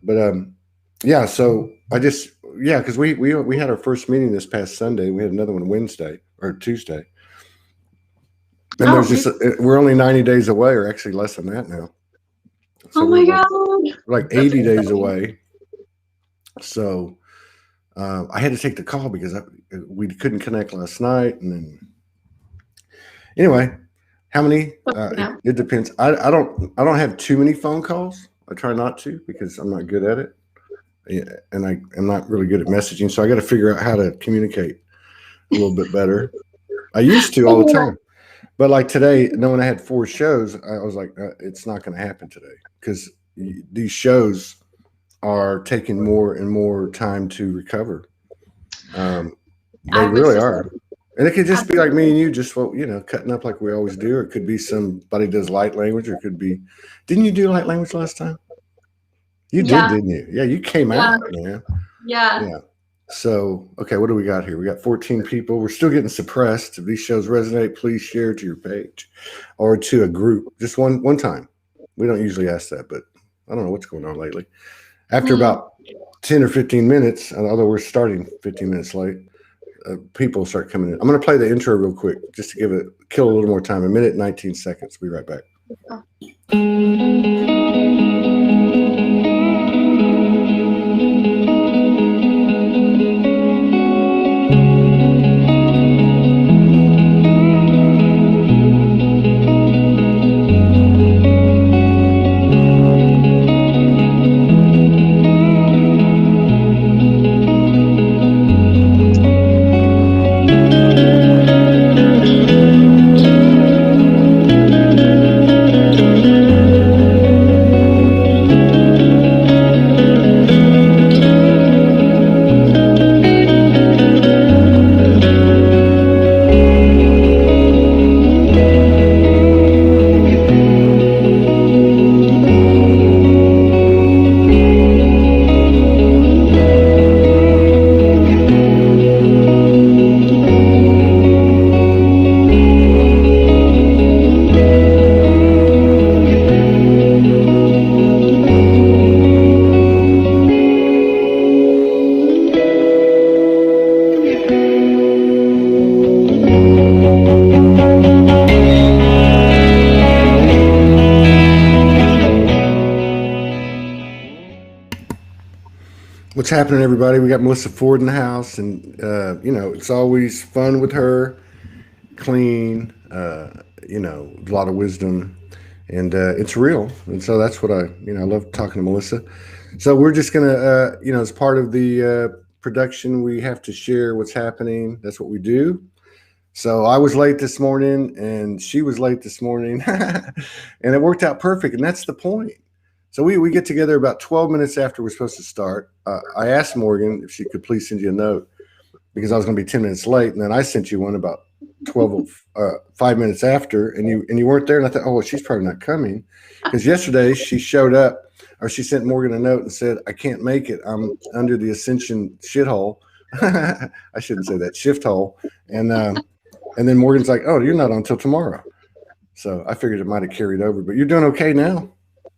But yeah. So because we had our first meeting this past Sunday. We had another one Wednesday or Tuesday, and we're only 90 days away, or actually less than that now. So oh my God, we're like 80 days away. So I had to take the call because we couldn't connect last night, and then anyway, how many? It depends. I don't have too many phone calls. I try not to because I'm not good at it. Yeah, and I'm not really good at messaging, so I got to figure out how to communicate a little bit better. I used to all the time, but like today, knowing I had 4 shows, I was like, it's not going to happen today because these shows are taking more and more time to recover. They really are. And it could just be like me and you, just cutting up like we always do. Or it could be somebody does light language, or it could be. Didn't you do light language last time? You did, didn't you? Yeah, you came out, man. Yeah. So, okay, what do we got here? We got 14 people. We're still getting suppressed. If these shows resonate, please share to your page or to a group. Just one time. We don't usually ask that, but I don't know what's going on lately. After about 10 or 15 minutes, although we're starting 15 minutes late, people start coming in. I'm going to play the intro real quick just to kill a little more time. 1 minute and 19 seconds. Be right back. What's happening, everybody? We got Melissa Ford in the house, and it's always fun with her. Clean, a lot of wisdom, and it's real. And so that's what I love talking to Melissa. So we're just gonna, as part of the production, we have to share what's happening. That's what we do. So I was late this morning, and she was late this morning, and it worked out perfect. And that's the point. So we get together about 12 minutes after we're supposed to start. I asked Morgan if she could please send you a note because I was going to be 10 minutes late, and then I sent you one about 5 minutes after, and you weren't there. And I thought, oh, well, she's probably not coming because yesterday she showed up, or she sent Morgan a note and said, I can't make it. I'm under the Ascension shithole. I shouldn't say that, shift hole. And then Morgan's like, oh, you're not on till tomorrow. So I figured it might have carried over, but you're doing okay now.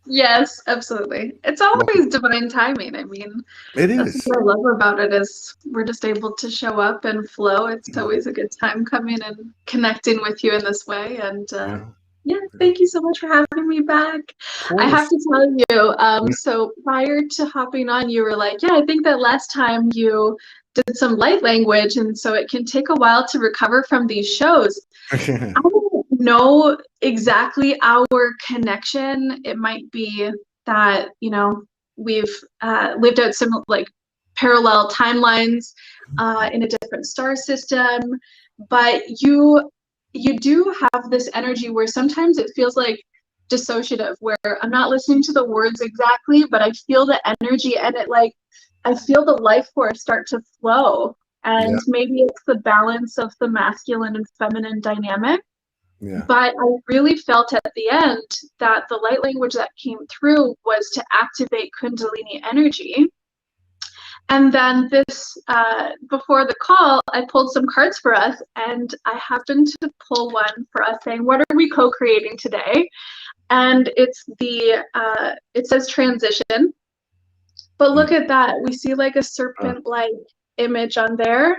Yes, absolutely. It's always divine timing. I mean, it is. That's what I love about it is we're just able to show up and flow. It's always a good time coming and connecting with you in this way. And thank you so much for having me back. I have to tell you, so prior to hopping on, you were like, yeah, I think that last time you did some light language, and so it can take a while to recover from these shows. I don't know exactly our connection. It might be that, we've lived out some parallel timelines in a different star system, but you do have this energy where sometimes it feels like dissociative, where I'm not listening to the words exactly, but I feel the energy, and I feel the life force start to flow. And maybe it's the balance of the masculine and feminine dynamic. Yeah. But I really felt at the end that the light language that came through was to activate Kundalini energy. And then before the call, I pulled some cards for us, and I happened to pull one for us saying, what are we co-creating today? And it's it says transition. But look at that. We see like a serpent-like image on there.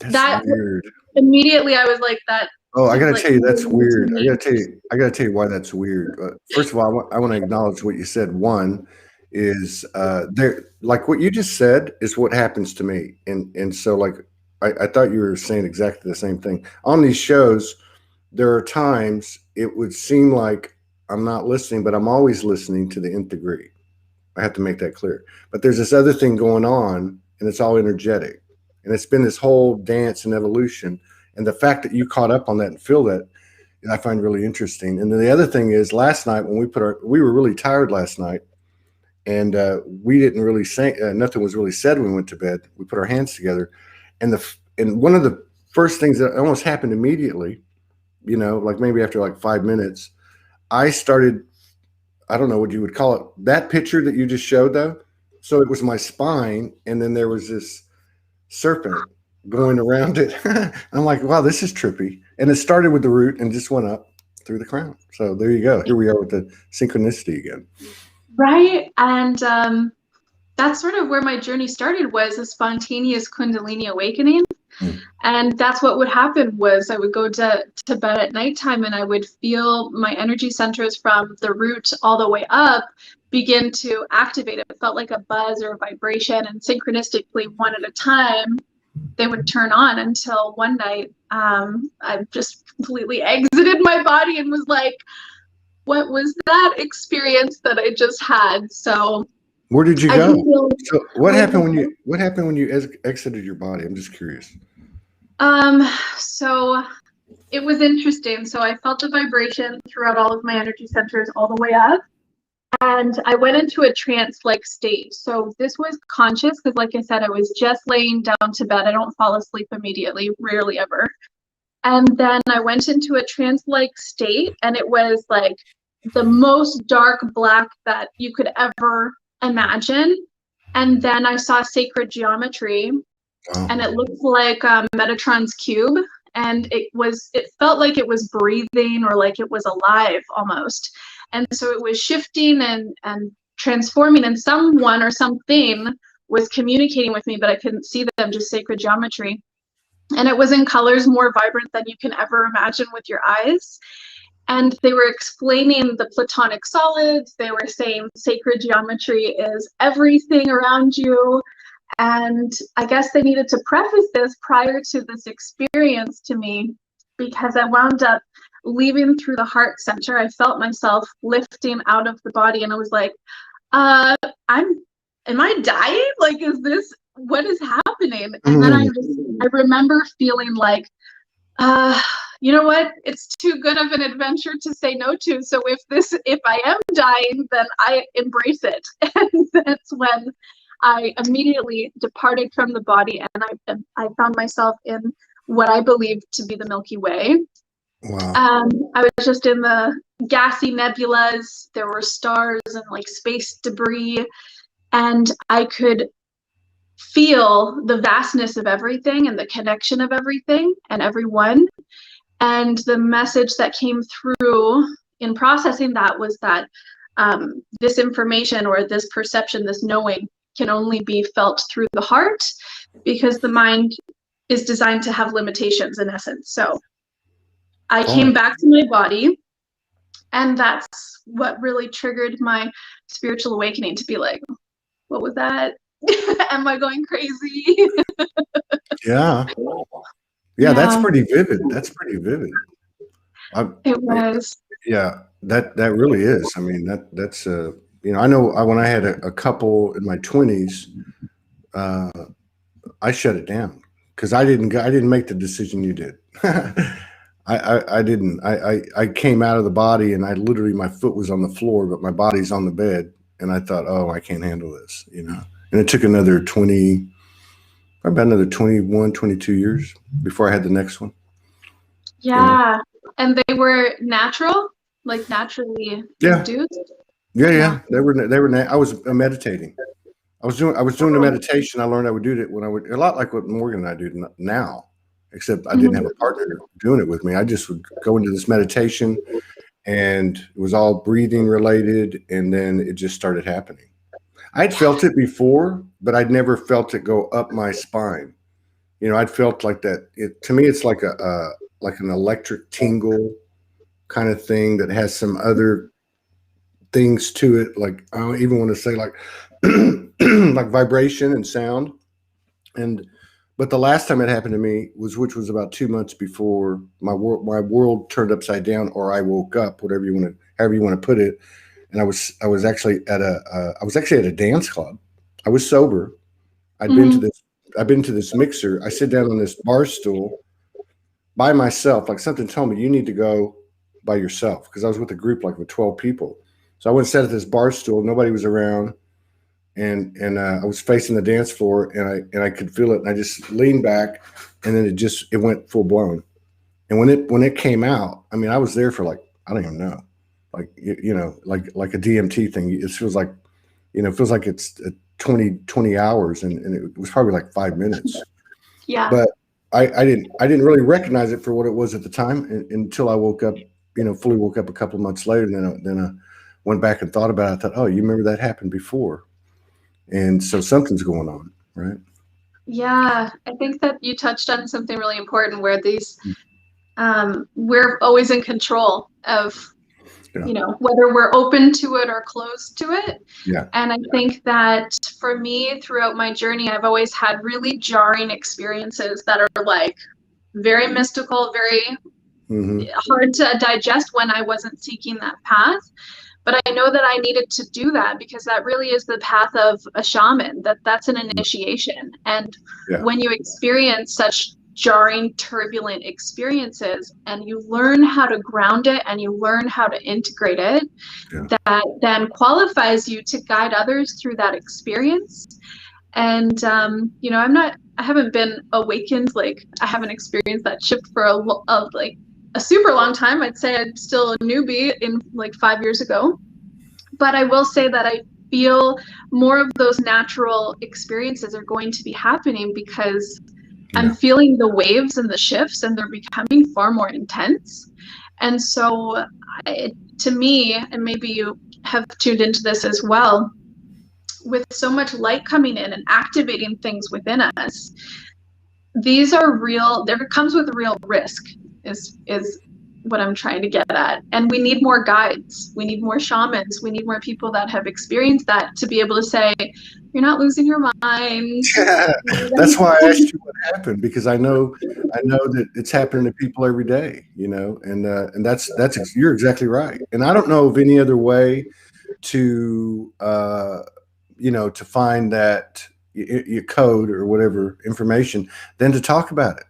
That's weird. Immediately I was like, that. Oh, I gotta tell you, that's weird. I gotta tell you why that's weird. First of all, I want to acknowledge what you said. One is there, like what you just said is what happens to me, and so like I thought you were saying exactly the same thing. On these shows, there are times it would seem like I'm not listening, but I'm always listening to the nth degree. I have to make that clear. But there's this other thing going on, and it's all energetic, and it's been this whole dance and evolution. And the fact that you caught up on that and feel that, I find really interesting. And then the other thing is, last night when we were really tired last night, and we didn't really say, nothing was really said when we went to bed. We put our hands together, and one of the first things that almost happened immediately, like maybe after like 5 minutes, I started, I don't know what you would call it, that picture that you just showed though. So it was my spine, and then there was this serpent going around it. I'm like, wow, this is trippy. And it started with the root and just went up through the crown. So there you go. Here we are with the synchronicity again. Right. And that's sort of where my journey started, was a spontaneous Kundalini awakening. And that's what would happen was I would go to bed at nighttime, and I would feel my energy centers from the root all the way up begin to activate. It felt like a buzz or a vibration, and synchronistically, one at a time, they would turn on, until one night I just completely exited my body and was like, what was that experience that I just had? So where did you go? So what happened when you exited your body? I'm just curious. So it was interesting. So I felt the vibration throughout all of my energy centers all the way up. And I went into a trance-like state. So this was conscious because, like I said, I was just laying down to bed. I don't fall asleep immediately, rarely ever. And then I went into a trance-like state, and it was like the most dark black that you could ever imagine. And then I saw sacred geometry, and it looked like Metatron's cube. And it felt like it was breathing, or like it was alive almost. And so it was shifting and transforming, and someone or something was communicating with me, but I couldn't see them, just sacred geometry. And it was in colors more vibrant than you can ever imagine with your eyes. And they were explaining the platonic solids. They were saying sacred geometry is everything around you. And I guess they needed to preface this prior to this experience to me, because I wound up leaving through the heart center. I felt myself lifting out of the body, and I was like, am I dying? Like, what is happening? And then I remember feeling like, you know what? It's too good of an adventure to say no to. So if I am dying, then I embrace it. And that's when I immediately departed from the body, and I found myself in what I believed to be the Milky Way. Wow. I was just in the gassy nebulas. There were stars and like space debris, and I could feel the vastness of everything and the connection of everything and everyone. And the message that came through in processing that was that this information, or this perception, this knowing, can only be felt through the heart, because the mind is designed to have limitations in essence. So I came back to my body, and that's what really triggered my spiritual awakening, to be like, what was that? Am I going crazy? Yeah, that's pretty vivid. That's pretty vivid. It was. Yeah, that really is. I mean, that's I know when I had a couple in my 20s, I shut it down because I didn't make the decision you did. I didn't. I came out of the body, and I literally, my foot was on the floor, but my body's on the bed, and I thought, oh, I can't handle this, And it took another 20, probably about another 21, 22 years before I had the next one. Yeah, and they were natural, like naturally induced. Yeah. They were. I was meditating. I was doing the meditation. I learned I would do it when I would, a lot like what Morgan and I do now, except I didn't have a partner doing it with me. I just would go into this meditation, and it was all breathing related, and then it just started happening. I'd felt it before, but I'd never felt it go up my spine. You know, I'd felt like that. To me, it's like like an electric tingle kind of thing that has some other things to it. Like I don't even want to say like like vibration and sound. And but the last time it happened to me was, which was about 2 months before my world turned upside down, or I woke up, whatever you want to, however you want to put it. And I was actually at a dance club. I was sober. I'd been to Mm-hmm. this I've been to this mixer. I sit down on this bar stool by myself. Like something told me you need to go by yourself, because I was with a group like with 12 people. So I went and sat at this bar stool. Nobody was around, and I was facing the dance floor, and I could feel it. And I just leaned back, and then it went full blown. And when it came out, I mean, I was there for like, I don't even know, like like a DMT thing. It feels like, it feels like it's 20 hours, and it was probably like 5 minutes. Yeah. But I didn't really recognize it for what it was at the time, until I woke up, fully woke up a couple of months later. And then I went back and thought about it. I thought, oh, you remember that happened before, and so something's going on, right? Yeah, I think that you touched on something really important where we're always in control of, Yeah, whether we're open to it or closed to it. yeah, And I think that for me, throughout my journey, I've always had really jarring experiences that are like very mystical, very hmm, hard to digest when I wasn't seeking that path. But I know that I needed to do that because that really is the path of a shaman, that's an initiation. And yeah, when you experience such jarring, turbulent experiences and you learn how to ground it and you learn how to integrate it, yeah. that then qualifies you to guide others through that experience. And I haven't been awakened, like I haven't experienced that shift for like a super long time. I'd say I'm still a newbie in like 5 years ago, but I will say that I feel more of those natural experiences are going to be happening because I'm Yeah. feeling the waves and the shifts, and they're becoming far more intense. And so, to me, and maybe you have tuned into this as well, with so much light coming in and activating things within us, these are real. There comes with real risk. Is what I'm trying to get at. And we need more guides. We need more shamans. We need more people that have experienced that to be able to say, you're not losing your mind. That's why I asked you what happened, because I know that it's happening to people every day, and you're exactly right. And I don't know of any other way to to find that your code or whatever information than to talk about it.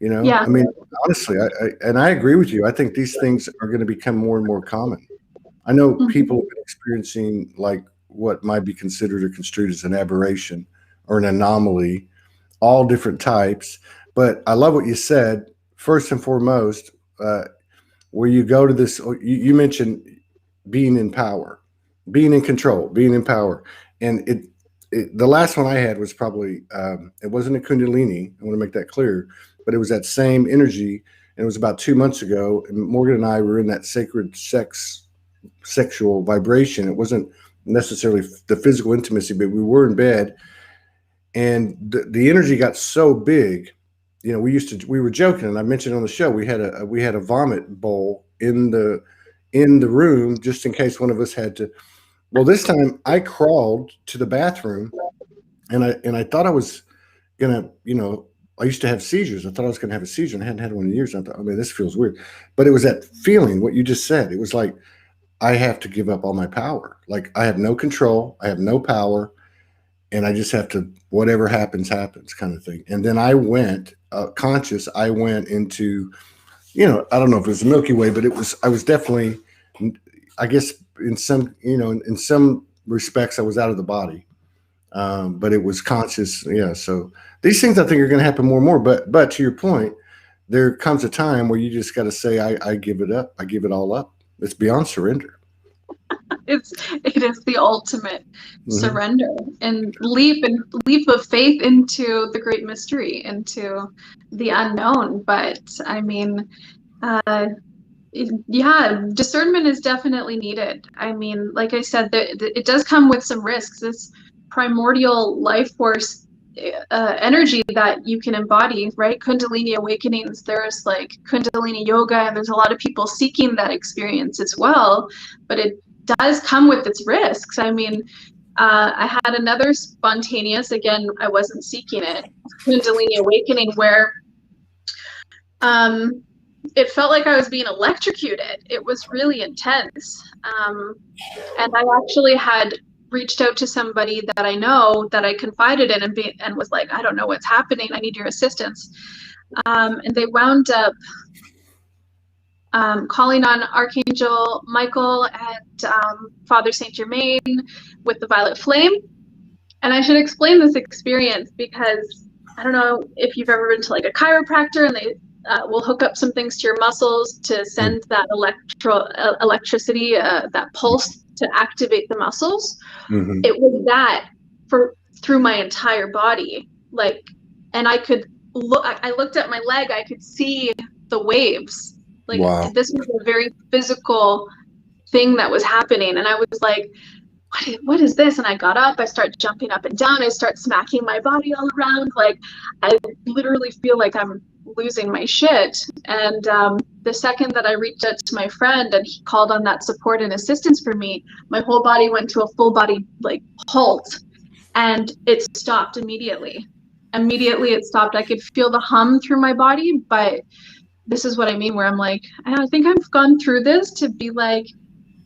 Yeah. I mean, honestly, I agree with you. I think these things are going to become more and more common. I know people have been experiencing like what might be considered or construed as an aberration or an anomaly, all different types. But I love what you said. First and foremost, where you go to this, you mentioned being in power, being in control, being in power, and the last one I had was probably it wasn't a Kundalini. I want to make that clear, but it was that same energy, and it was about 2 months ago. And Morgan and I were in that sacred sexual vibration. It wasn't necessarily the physical intimacy, but we were in bed, and the energy got so big. We were joking, and I mentioned on the show we had a vomit bowl in the room just in case one of us had to. Well, this time I crawled to the bathroom, and I thought I was gonna, I used to have seizures. I thought I was gonna have a seizure, and I hadn't had one in years. I thought, I mean, this feels weird, but it was that feeling, what you just said. It was like I have to give up all my power. Like I have no control, I have no power, and I just have to, whatever happens, happens, kind of thing. And then I went conscious. I went into, I don't know if it was the Milky Way, but I was definitely, I guess in some, in some respects, I was out of the body, but it was conscious. Yeah. So these things I think are going to happen more and more. But to your point, there comes a time where you just got to say, I give it up. I give it all up. It's beyond surrender. It is the ultimate Mm-hmm. surrender and leap of faith into the great mystery, into the unknown. But I mean, Yeah, discernment is definitely needed. I mean, like I said, it does come with some risks. This primordial life force energy that you can embody, right? Kundalini awakenings, there's like Kundalini yoga, and there's a lot of people seeking that experience as well, but it does come with its risks. I mean, I had another spontaneous, again, I wasn't seeking it, Kundalini awakening where um, it felt like I was being electrocuted. It was really intense. And I actually had reached out to somebody that I know that I confided in and was like, I don't know what's happening. I need your assistance. And they wound up calling on Archangel Michael and Father Saint Germain with the violet flame. And I should explain this experience because I don't know if you've ever been to like a chiropractor and they will hook up some things to your muscles to send that electricity, that pulse to activate the muscles. Mm-hmm. It was that through my entire body, like, and I could look. I looked at my leg. I could see the waves. Like Wow. this was a very physical thing that was happening, and I was like, what is this? And I got up, I start jumping up and down, I start smacking my body all around. Like I literally feel like I'm losing my shit. And the second that I reached out to my friend and he called on that support and assistance for me, my whole body went to a full body like halt, and it stopped immediately. Immediately it stopped. I could feel the hum through my body, but this is what I mean, where I'm like, I think I've gone through this to be like,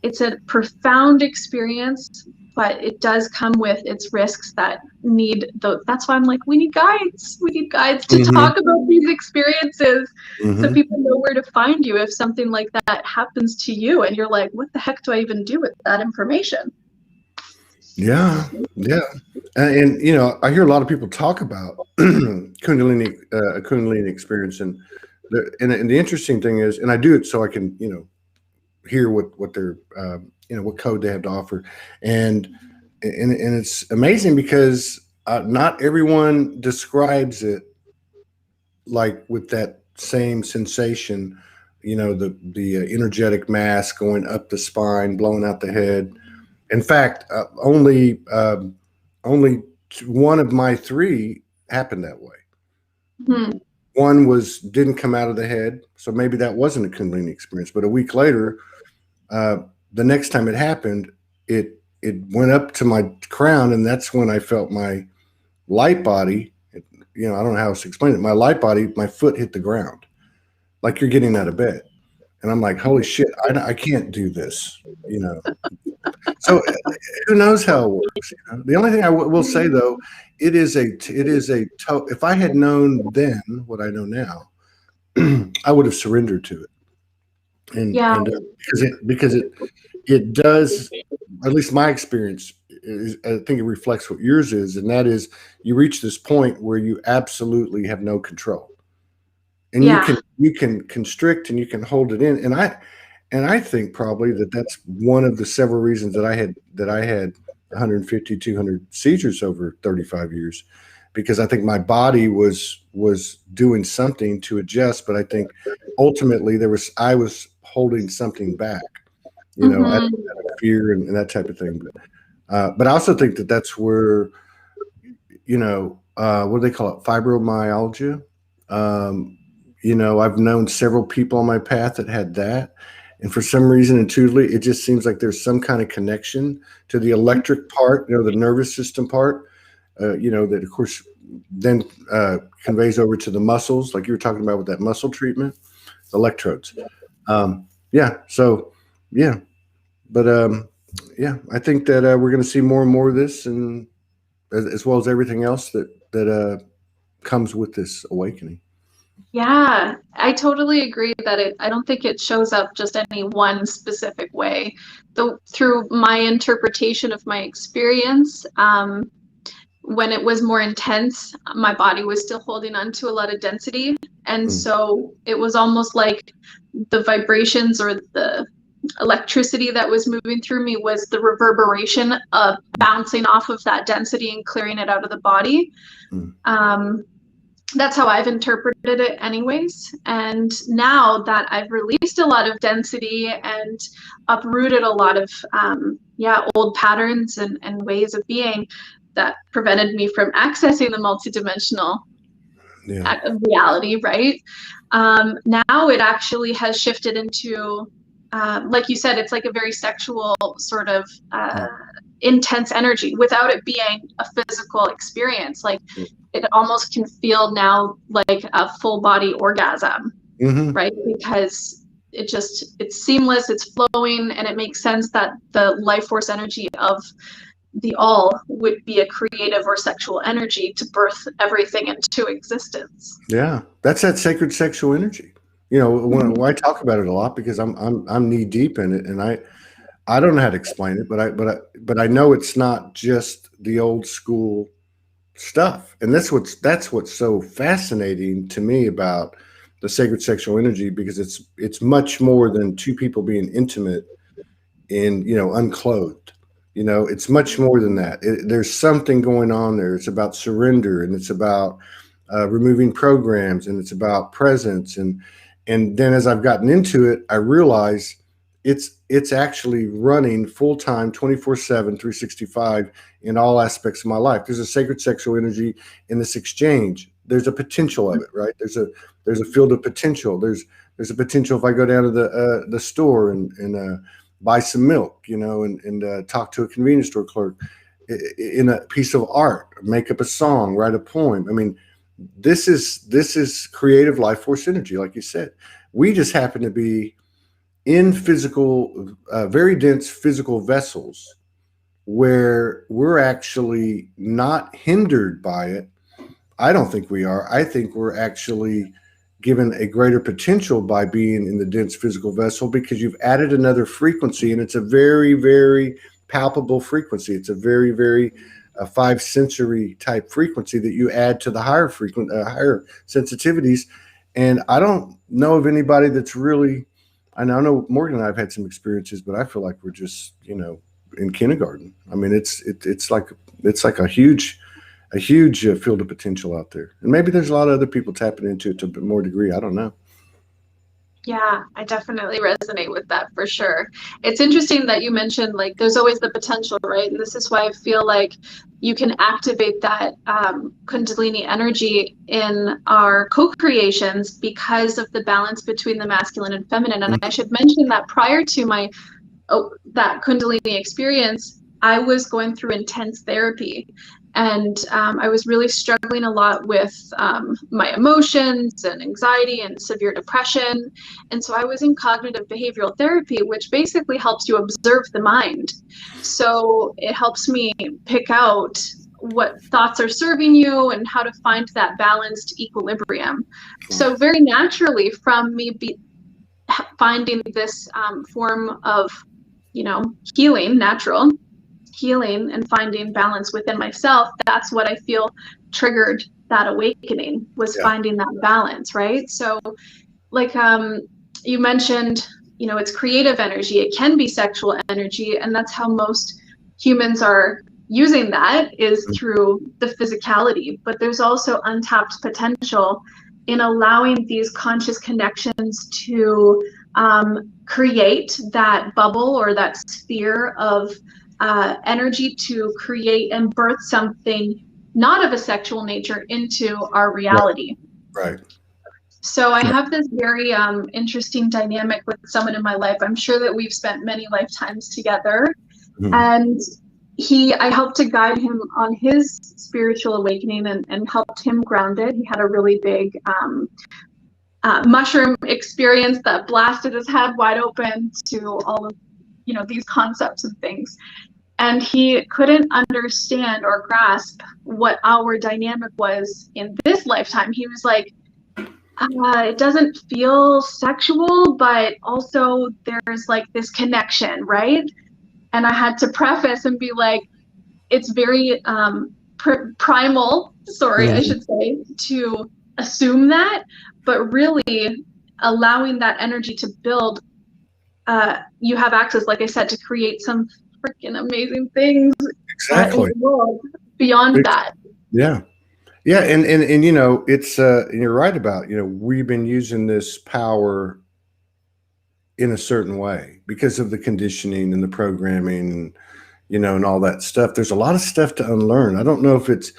it's a profound experience, but it does come with its risks that need that's why I'm like, we need guides. We need guides to talk about these experiences so people know where to find you if something like that happens to you and you're like, what the heck do I even do with that information? Yeah, yeah. And you know, I hear a lot of people talk about Kundalini, a Kundalini experience, and the interesting thing is, and I do it so I can, you know, hear what they're you know, what code they have to offer, and it's amazing because not everyone describes it like with that same sensation, you know, the energetic mass going up the spine, blowing out the head. In fact, only one of my three happened that way. Hmm. One didn't come out of the head, so maybe that wasn't a Kundalini experience. But a week later, the next time it happened, it went up to my crown, and that's when I felt my light body. You know, I don't know how else to explain it. My light body, my foot hit the ground, like you're getting out of bed, and I'm like, holy shit, I can't do this. You know, so who knows how it works? You know? The only thing I will say though, if I had known then what I know now, I would have surrendered to it. And because it does, at least my experience is, I think it reflects what yours is, and that is you reach this point where you absolutely have no control, and you can constrict and you can hold it in, and I think probably that's one of the several reasons that I had 150 200 seizures over 35 years, because I think my body was doing something to adjust, but I think ultimately I was holding something back, you know, out of fear and that type of thing. But I also think that's where, you know, what do they call it? Fibromyalgia. You know, I've known several people on my path that had that. And for some reason, intuitively, it just seems like there's some kind of connection to the electric part, you know, the nervous system part, you know, that of course then conveys over to the muscles, like you were talking about with that muscle treatment, electrodes. Yeah. So, yeah. But yeah, I think that we're going to see more and more of this, and as well as everything else that comes with this awakening. Yeah, I totally agree that I don't think it shows up just any one specific way. Though through my interpretation of my experience, when it was more intense, my body was still holding on to a lot of density. And so it was almost like the vibrations or the electricity that was moving through me was the reverberation of bouncing off of that density and clearing it out of the body. that's how I've interpreted it anyways. And now that I've released a lot of density and uprooted a lot of old patterns and ways of being that prevented me from accessing the multidimensional reality, right? Now it actually has shifted into, like you said, it's like a very sexual sort of intense energy without it being a physical experience. Like it almost can feel now like a full body orgasm, right? Because it's seamless, it's flowing, and it makes sense that the life force energy of the all would be a creative or sexual energy to birth everything into existence. Yeah, that's that sacred sexual energy. You know, when I talk about it a lot because I'm knee deep in it, and I don't know how to explain it, but I know it's not just the old school stuff, and that's what's so fascinating to me about the sacred sexual energy, because it's much more than two people being intimate and, you know, unclothed. You know, it's much more than that. There's something going on there. It's about surrender, and it's about removing programs, and it's about presence. And then as I've gotten into it, I realize it's actually running full time, 24/7, 365 in all aspects of my life. There's a sacred sexual energy in this exchange. There's a potential of it, right? There's a field of potential. There's a potential if I go down to the store and buy some milk, you know, and talk to a convenience store clerk, in a piece of art, make up a song, write a poem. I mean, this is creative life force energy, like you said. We just happen to be in physical, very dense physical vessels where we're actually not hindered by it. I don't think we are. I think we're actually given a greater potential by being in the dense physical vessel, because you've added another frequency, and it's a very, very palpable frequency. It's a very, very five sensory type frequency that you add to the higher higher sensitivities. And I don't know of anybody that's really, I know Morgan and I have had some experiences, but I feel like we're just, you know, in kindergarten. I mean, it's like a huge field of potential out there, and maybe there's a lot of other people tapping into it to a more degree. I don't know. Yeah, I definitely resonate with that for sure. It's interesting that you mentioned, like, there's always the potential, right? And this is why I feel like you can activate that Kundalini energy in our co-creations because of the balance between the masculine and feminine. And I should mention that prior to my that Kundalini experience, I was going through intense therapy. And I was really struggling a lot with my emotions and anxiety and severe depression. And so I was in cognitive behavioral therapy, which basically helps you observe the mind. So it helps me pick out what thoughts are serving you and how to find that balanced equilibrium. So very naturally, from me finding this form of, you know, healing, natural healing, and finding balance within myself, that's what I feel triggered that awakening, was finding that balance, right? So like you mentioned, you know, it's creative energy, it can be sexual energy, and that's how most humans are using that, is through the physicality. But there's also untapped potential in allowing these conscious connections to create that bubble or that sphere of energy to create and birth something not of a sexual nature into our reality. Right. So I have this very interesting dynamic with someone in my life. I'm sure that we've spent many lifetimes together. And I helped to guide him on his spiritual awakening and helped him grounded. He had a really big mushroom experience that blasted his head wide open to all of, you know, these concepts and things. And he couldn't understand or grasp what our dynamic was in this lifetime. He was like, it doesn't feel sexual, but also there's like this connection, right? And I had to preface and be like, it's very primal, I should say, to assume that, but really allowing that energy to build, you have access, like I said, to create some freaking amazing things in the world beyond that. Yeah. Yeah, and you know, it's and you're right about, you know, we've been using this power in a certain way because of the conditioning and the programming and, you know, and all that stuff. There's a lot of stuff to unlearn. I don't know if it's,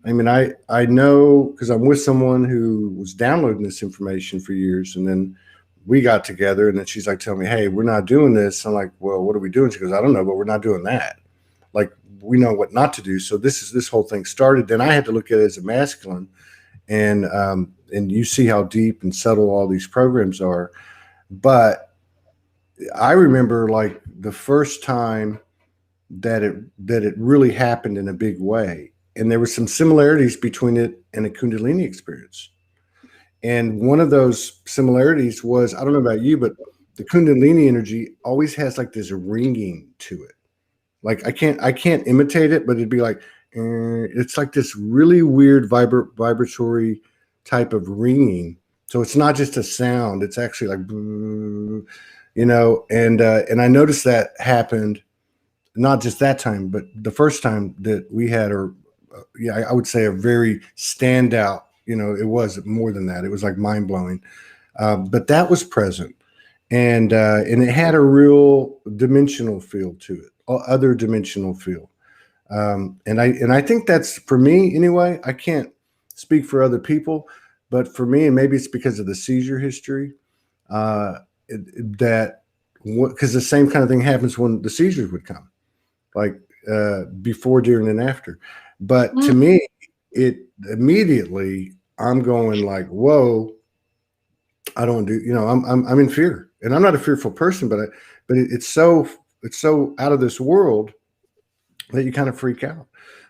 I mean, I know because I'm with someone who was downloading this information for years, and then we got together, and then she's like telling me, "Hey, we're not doing this." I'm like, "Well, what are we doing?" She goes, "I don't know, but we're not doing that. Like, we know what not to do." So this whole thing started. Then I had to look at it as a masculine, and you see how deep and subtle all these programs are. But I remember like the first time that it really happened in a big way, and there were some similarities between it and a Kundalini experience. And one of those similarities was, I don't know about you, but the Kundalini energy always has like this ringing to it. Like I can't imitate it, but it'd be like it's like this really weird vibratory type of ringing. So it's not just a sound; it's actually like, you know. And I noticed that happened not just that time, but the first time that we had, or yeah, I would say a very standout. You know, it was more than that. It was like mind blowing, but that was present, and it had a real dimensional feel to it, other dimensional feel. And I think that's for me anyway. I can't speak for other people, but for me, and maybe it's because of the seizure history, that because the same kind of thing happens when the seizures would come, like before, during, and after. But to me, it immediately I'm going like, whoa, I don't do, you know, I'm in fear, and I'm not a fearful person, but it's so out of this world that you kind of freak out.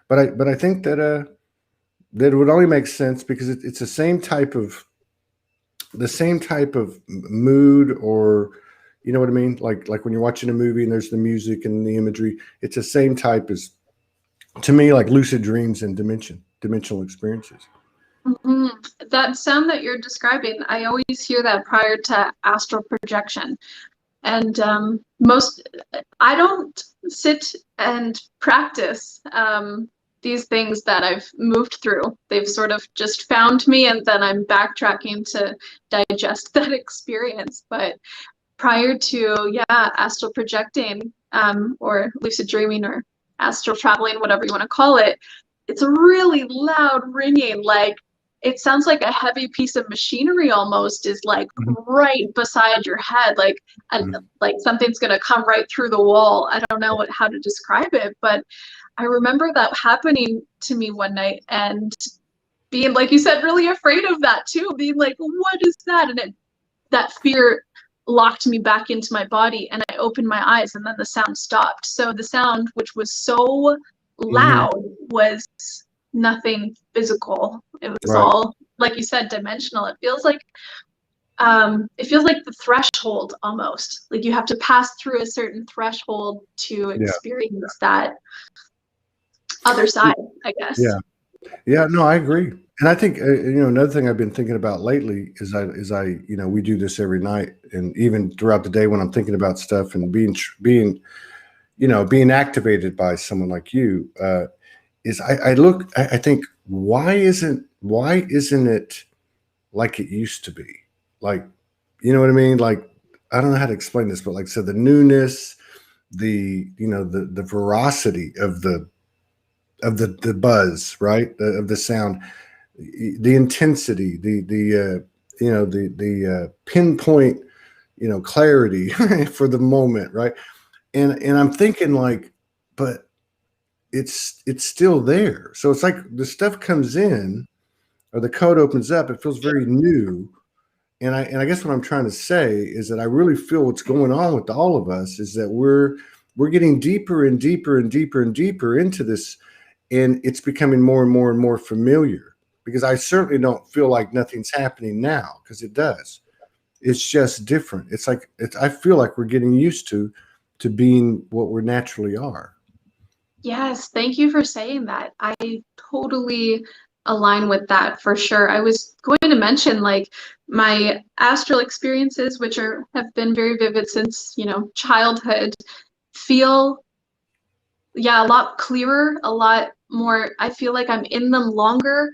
But I think that it would only make sense because it's the same type of mood, or you know what I mean? Like when you're watching a movie and there's the music and the imagery, it's the same type as, to me, like lucid dreams and dimensional experiences. Mm-hmm. That sound that you're describing, I always hear that prior to astral projection. And I don't sit and practice these things that I've moved through. They've sort of just found me, and then I'm backtracking to digest that experience. But prior to, yeah, astral projecting, or lucid dreaming, or astral traveling, whatever you want to call it, it's a really loud ringing, like it sounds like a heavy piece of machinery almost is like Mhm. right beside your head, like something's gonna come right through the wall. I don't know how to describe it, but I remember that happening to me one night, and being, like you said, really afraid of that too, being like, what is that? And that fear locked me back into my body, and I opened my eyes, and then the sound stopped. So the sound, which was so Mhm. loud, was nothing physical. It was Right. all, like you said, dimensional. It feels like the threshold almost. Like you have to pass through a certain threshold to Yeah. experience that other side, I guess. Yeah. Yeah. No, I agree. And I think another thing I've been thinking about lately is I we do this every night, and even throughout the day when I'm thinking about stuff and being activated by someone like you, is I think, why isn't it like it used to be? Like, you know what I mean? Like, I don't know how to explain this, but like, so the newness, the veracity of the buzz, right? Of the sound, the intensity, the pinpoint, clarity for the moment, right? And I'm thinking like, but it's still there. So it's like the stuff comes in, or the code opens up, it feels very new. And I guess what I'm trying to say is that I really feel what's going on with all of us is that we're getting deeper and deeper and deeper and deeper into this, and it's becoming more and more and more familiar. Because I certainly don't feel like nothing's happening now, because it does. It's just different. I feel like we're getting used to being what we naturally are. Yes, thank you for saying that. I totally align with that for sure. I was going to mention like my astral experiences, which have been very vivid since, childhood, feel, yeah, a lot clearer, a lot more. I feel like I'm in them longer.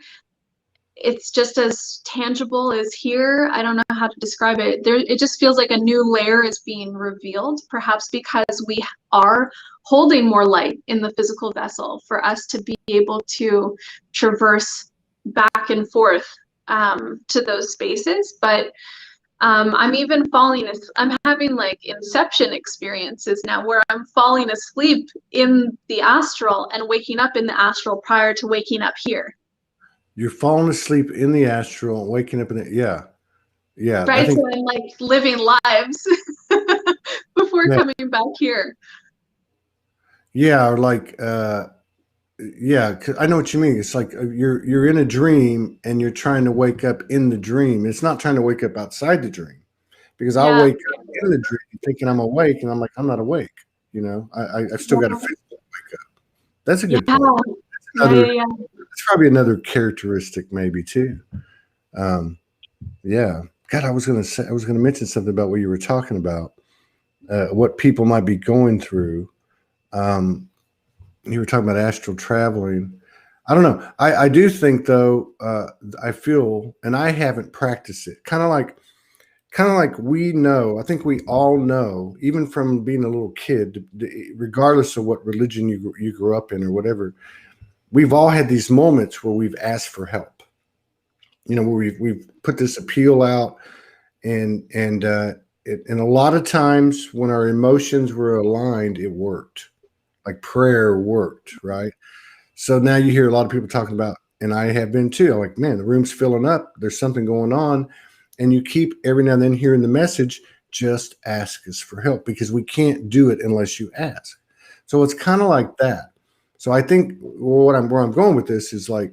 it's just as tangible as here. I don't know how to describe it. It just feels like a new layer is being revealed, perhaps because we are holding more light in the physical vessel for us to be able to traverse back and forth to those spaces. But I'm even I'm having like inception experiences now where I'm falling asleep in the astral and waking up in the astral prior to waking up here. You're falling asleep in the astral and waking up in it. Yeah. Yeah. I Right, think, so I'm like living lives before yeah. coming back here. Yeah. Or like, yeah, 'cause I know what you mean. It's like you're in a dream and you're trying to wake up in the dream. It's not trying to wake up outside the dream, because I'll Yeah, wake up in the dream thinking I'm awake, and I'm like, I'm not awake. You know, I've still got to yeah, physically wake up. That's a yeah, good point. yeah, Another, yeah. it's probably another characteristic, maybe too. Um, yeah. God, I was gonna mention something about what you were talking about, what people might be going through. Um, you were talking about astral traveling. I don't know. I do think though. I feel, and I haven't practiced it. Kind of like we know. I think we all know, even from being a little kid, regardless of what religion you grew up in or whatever. We've all had these moments where we've asked for help. You know, where we've put this appeal out, and a lot of times when our emotions were aligned, it worked. Like prayer worked, right? So now you hear a lot of people talking about, and I have been too. I'm like, man, the room's filling up. There's something going on. And you keep every now and then hearing the message, just ask us for help, because we can't do it unless you ask. So it's kind of like that. So I think where I'm going with this is like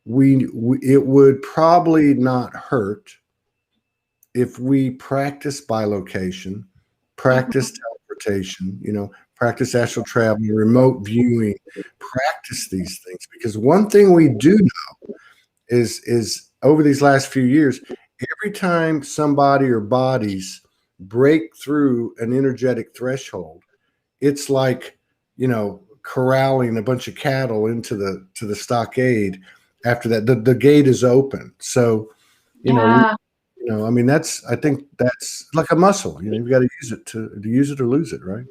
it would probably not hurt if we practice bilocation, practice teleportation, practice astral travel, remote viewing, practice these things. Because one thing we do know is over these last few years, every time somebody or bodies break through an energetic threshold, it's like, corralling a bunch of cattle into the stockade. After that, the gate is open. So, you know, Yeah, I mean, I think that's like a muscle. You've got to use it to use it or lose it, right?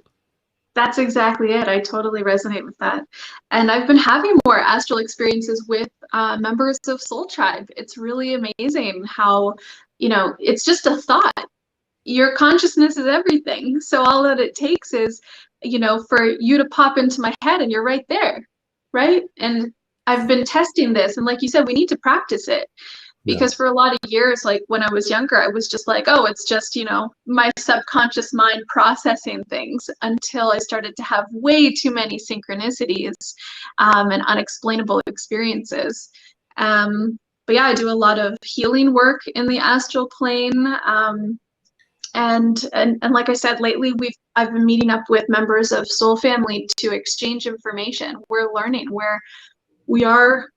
that's exactly it. I totally resonate with that. And I've been having more astral experiences with members of Soul Tribe. It's really amazing how, it's just a thought. Your consciousness is everything. So all that it takes is, for you to pop into my head and you're right there, right? And I've been testing this, and like you said, we need to practice it, Yeah. because for a lot of years, like when I was younger, I was just like, oh, it's just, my subconscious mind processing things, until I started to have way too many synchronicities and unexplainable experiences. But yeah, I do a lot of healing work in the astral plane. And like I said, lately I've been meeting up with members of Soul Family to exchange information. We're learning. We are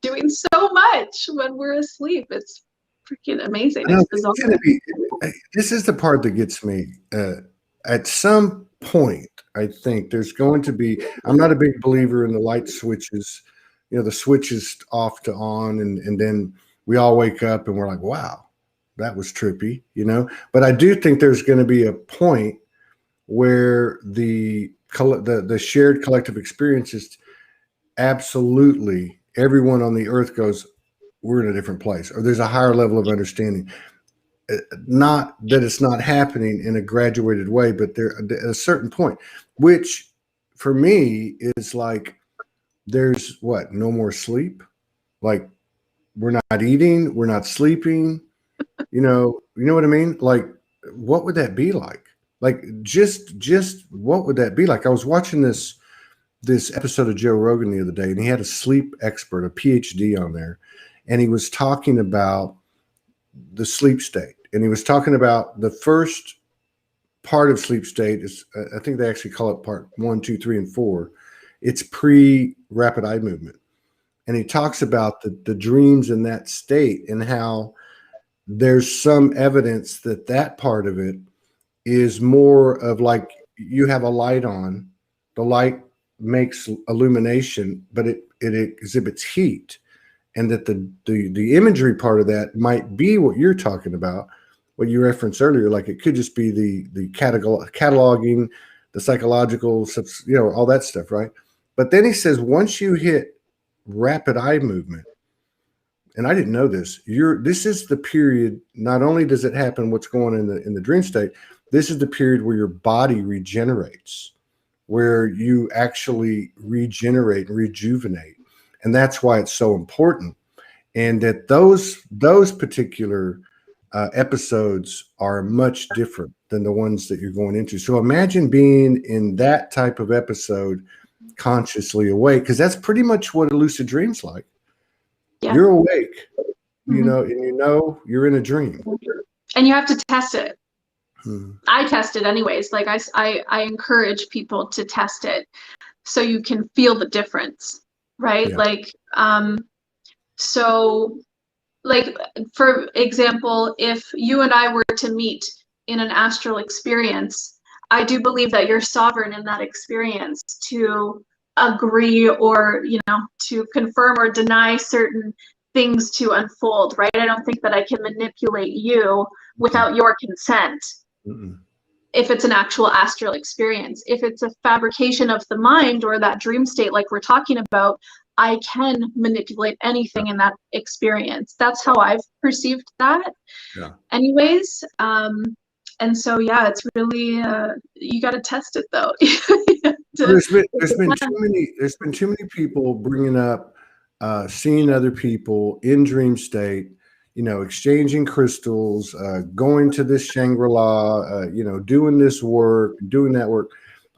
doing so much when we're asleep. It's freaking amazing. I know It's bizarre. this is the part that gets me. At some point, I think there's going to be. I'm not a big believer in the light switches. The switches off to on, and then we all wake up and we're like, wow, that was trippy. But I do think there's going to be a point where the shared collective experiences, absolutely everyone on the earth goes, we're in a different place, or there's a higher level of understanding. Not that it's not happening in a graduated way, but there at a certain point, which for me is like, there's no more sleep. Like, we're not eating, we're not sleeping. You know what I mean? Like, what would that be like? Like, just what would that be like? I was watching this episode of Joe Rogan the other day, and he had a sleep expert, a PhD on there, and he was talking about the sleep state. And he was talking about the first part of sleep state is, I think they actually call it part 1, 2, 3, and 4. It's pre-rapid eye movement. And he talks about the dreams in that state, and how there's some evidence that part of it is more of like, you have a light on, the light makes illumination, but it exhibits heat. and that the imagery part of that might be what you're talking about, what you referenced earlier. Like it could just be the cataloging, the psychological, all that stuff, right? But then he says once you hit rapid eye movement, and I didn't know this, this is the period. Not only does it happen, what's going on in the dream state, this is the period where your body regenerates, where you actually regenerate and rejuvenate. And that's why it's so important. And that those particular episodes are much different than the ones that you're going into. So imagine being in that type of episode consciously awake, because that's pretty much what a lucid dream's like. Yeah. You're awake, and you're in a dream. And you have to test it. I test it anyways. Like I encourage people to test it so you can feel the difference, right? Yeah. So like, for example, if you and I were to meet in an astral experience, I do believe that you're sovereign in that experience to agree or, to confirm or deny certain things to unfold, right? I don't think that I can manipulate you without your consent. If it's an actual astral experience. If it's a fabrication of the mind or that dream state like we're talking about, I can manipulate anything in that experience. That's how I've perceived that. Yeah. Anyways, and so yeah, it's really you got to test it though. There's been too many people bringing up seeing other people in dream state, exchanging crystals, going to this Shangri-La, doing this work, doing that work.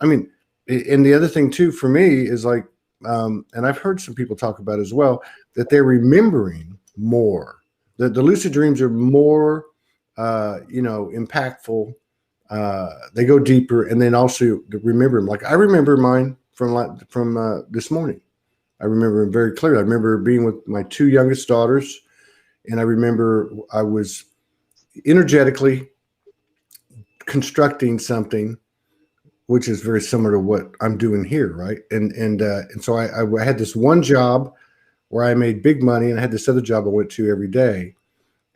I mean, and the other thing too for me is like, and I've heard some people talk about as well, that they're remembering more. The lucid dreams are more, impactful. They go deeper, and then also remember them. Like I remember mine from this morning. I remember them very clearly. I remember being with my two youngest daughters, and I remember I was energetically constructing something, which is very similar to what I'm doing here, right? And so I had this one job where I made big money, and I had this other job I went to every day,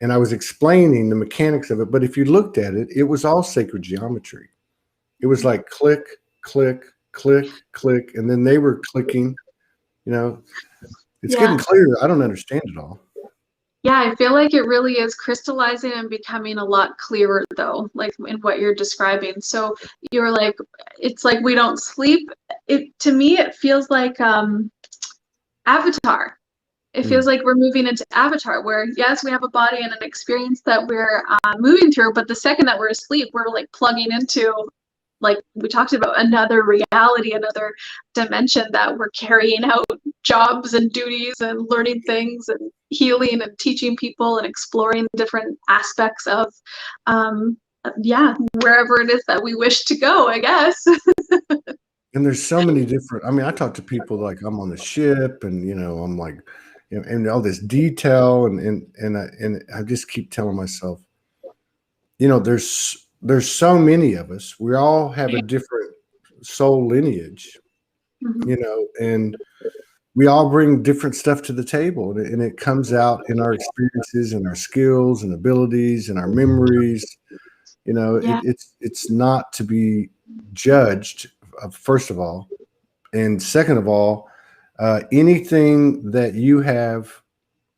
and I was explaining the mechanics of it. But if you looked at it, it was all sacred geometry. It was like click, click, click, click, and then they were clicking. It's getting clearer. I don't understand it all. Yeah, I feel like it really is crystallizing and becoming a lot clearer though, like in what you're describing. So you're like, it's like we don't sleep. To me, it feels like Avatar. It feels like we're moving into Avatar, where yes, we have a body and an experience that we're moving through, but the second that we're asleep, we're like plugging into, like we talked about, another reality, another dimension that we're carrying out jobs and duties and learning things and healing and teaching people and exploring different aspects of wherever it is that we wish to go, I guess. And there's so many different, I mean, I talk to people like I'm on the ship, and I'm like, and all this detail, and I just keep telling myself, there's so many of us. We all have a different soul lineage, and we all bring different stuff to the table, and it comes out in our experiences and our skills and abilities and our memories. It's not to be judged, first of all, and second of all, anything that you have,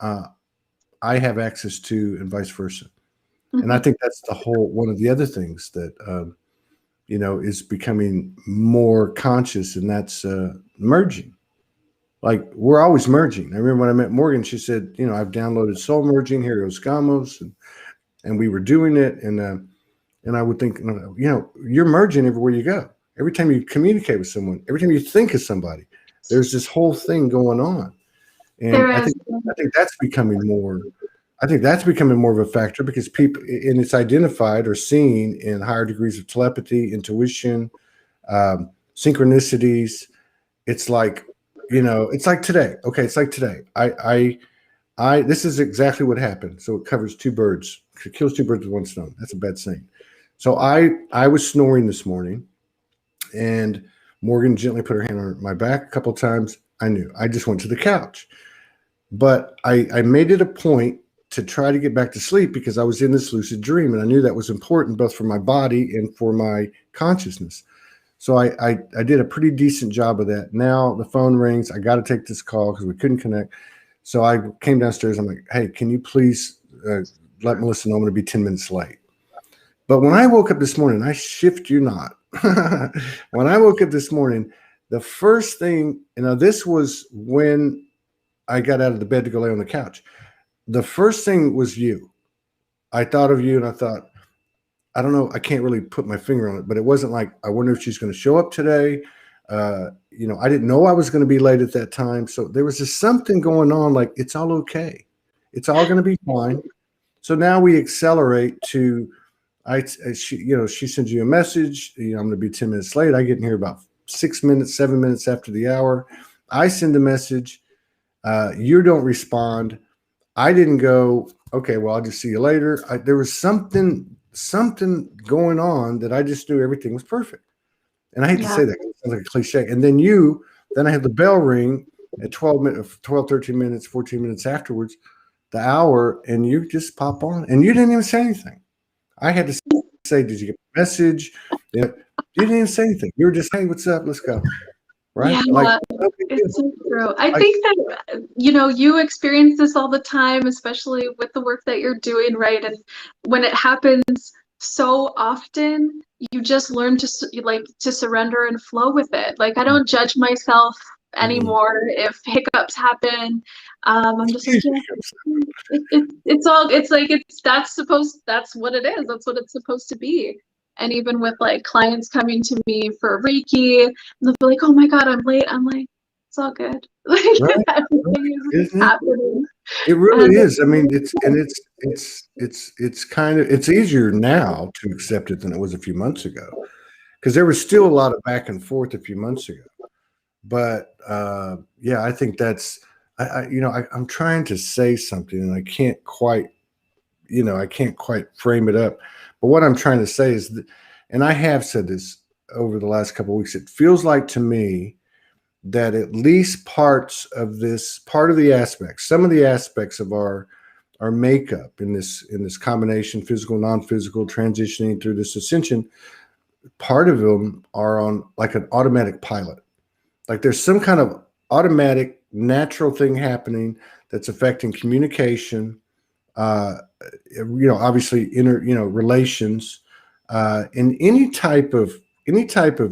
I have access to, and vice versa. And I think that's one of the other things that, is becoming more conscious, and that's merging. Like we're always merging. I remember when I met Morgan, she said, I've downloaded soul merging, Helios Gamos, and we were doing it. And I would think, you're merging everywhere you go. Every time you communicate with someone, every time you think of somebody, there's this whole thing going on. And I think that's becoming more. I think that's becoming more of a factor because people, and it's identified or seen in higher degrees of telepathy, intuition, synchronicities. It's like, it's like today. Okay, it's like today. This is exactly what happened. So it covers two birds. It kills two birds with one stone. That's a bad saying. So I was snoring this morning, and Morgan gently put her hand on my back a couple of times. I knew. I just went to the couch. But I made it a point to try to get back to sleep because I was in this lucid dream, and I knew that was important both for my body and for my consciousness. So I did a pretty decent job of that. Now the phone rings. I got to take this call because we couldn't connect. So I came downstairs. I'm like, hey, can you please let Melissa know I'm going to be 10 minutes late? But when I woke up this morning, I shift you not. When I woke up this morning, the first thing, this was when I got out of the bed to go lay on the couch. The first thing was you. I thought of you and I thought, I don't know, I can't really put my finger on it, but it wasn't like, I wonder if she's going to show up today. I didn't know I was going to be late at that time. So there was just something going on, like, it's all okay. It's all going to be fine. So now we accelerate to, she sends you a message, I'm going to be 10 minutes late. I get in here about 6 minutes, 7 minutes after the hour. I send a message. You don't respond. I didn't go, okay, well, I'll just see you later. There was something going on that I just knew everything was perfect. And I hate to say that, it sounds like a cliche. And then I had the bell ring at 12, 13 minutes, 14 minutes afterwards, the hour, and you just pop on. And you didn't even say anything. I had to say, did you get a message? You didn't even say anything. You were just, hey, what's up? Let's go. Right? Yeah, it's so true. I think that, you experience this all the time, especially with the work that you're doing, right? And when it happens so often, you just learn to surrender and flow with it. Like, I don't judge myself anymore if hiccups happen. I'm just like, that's what it is. That's what it's supposed to be. And even with like clients coming to me for Reiki, they'll be like, oh my God, I'm late. I'm like, it's all good. Like, everything is happening. It really is. I mean, it's kind of, it's easier now to accept it than it was a few months ago, because there was still a lot of back and forth a few months ago. But I think that's, I'm trying to say something and I can't quite frame it up. But what I'm trying to say is that, and I have said this over the last couple of weeks, it feels like to me that at least part of the aspects, some of the aspects of our makeup in this combination, physical, non-physical, transitioning through this ascension, part of them are on like an automatic pilot. Like there's some kind of automatic natural thing happening that's affecting communication, obviously relations, and any type of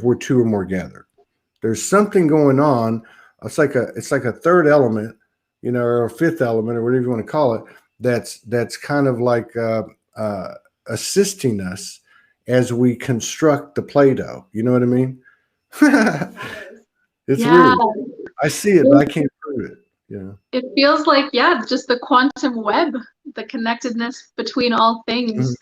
where two or more gather. There's something going on. It's like a third element, or a fifth element, or whatever you want to call it. That's kind of like assisting us as we construct the Play-Doh. You know what I mean? It's weird. I see it, but I can't prove it. Yeah. It feels like, just the quantum web, the connectedness between all things.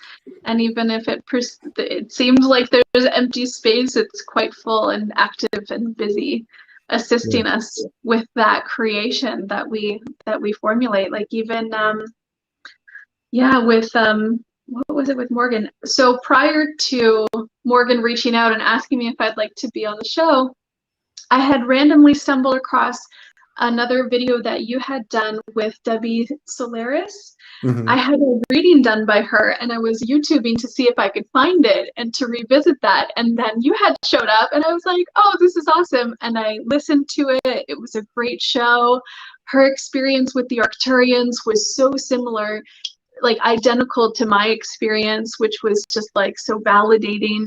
And even if it seems like there's empty space, it's quite full and active and busy, assisting us with that creation that we formulate. Like even, with, what was it with Morgan? So prior to Morgan reaching out and asking me if I'd like to be on the show, I had randomly stumbled across another video that you had done with Debbie Solaris. I had a reading done by her and I was YouTubing to see if I could find it and to revisit that. And then you had showed up and I was like, oh, this is awesome. And I listened to it. It was a great show. Her experience with the Arcturians was so similar, like identical to my experience, which was just like so validating.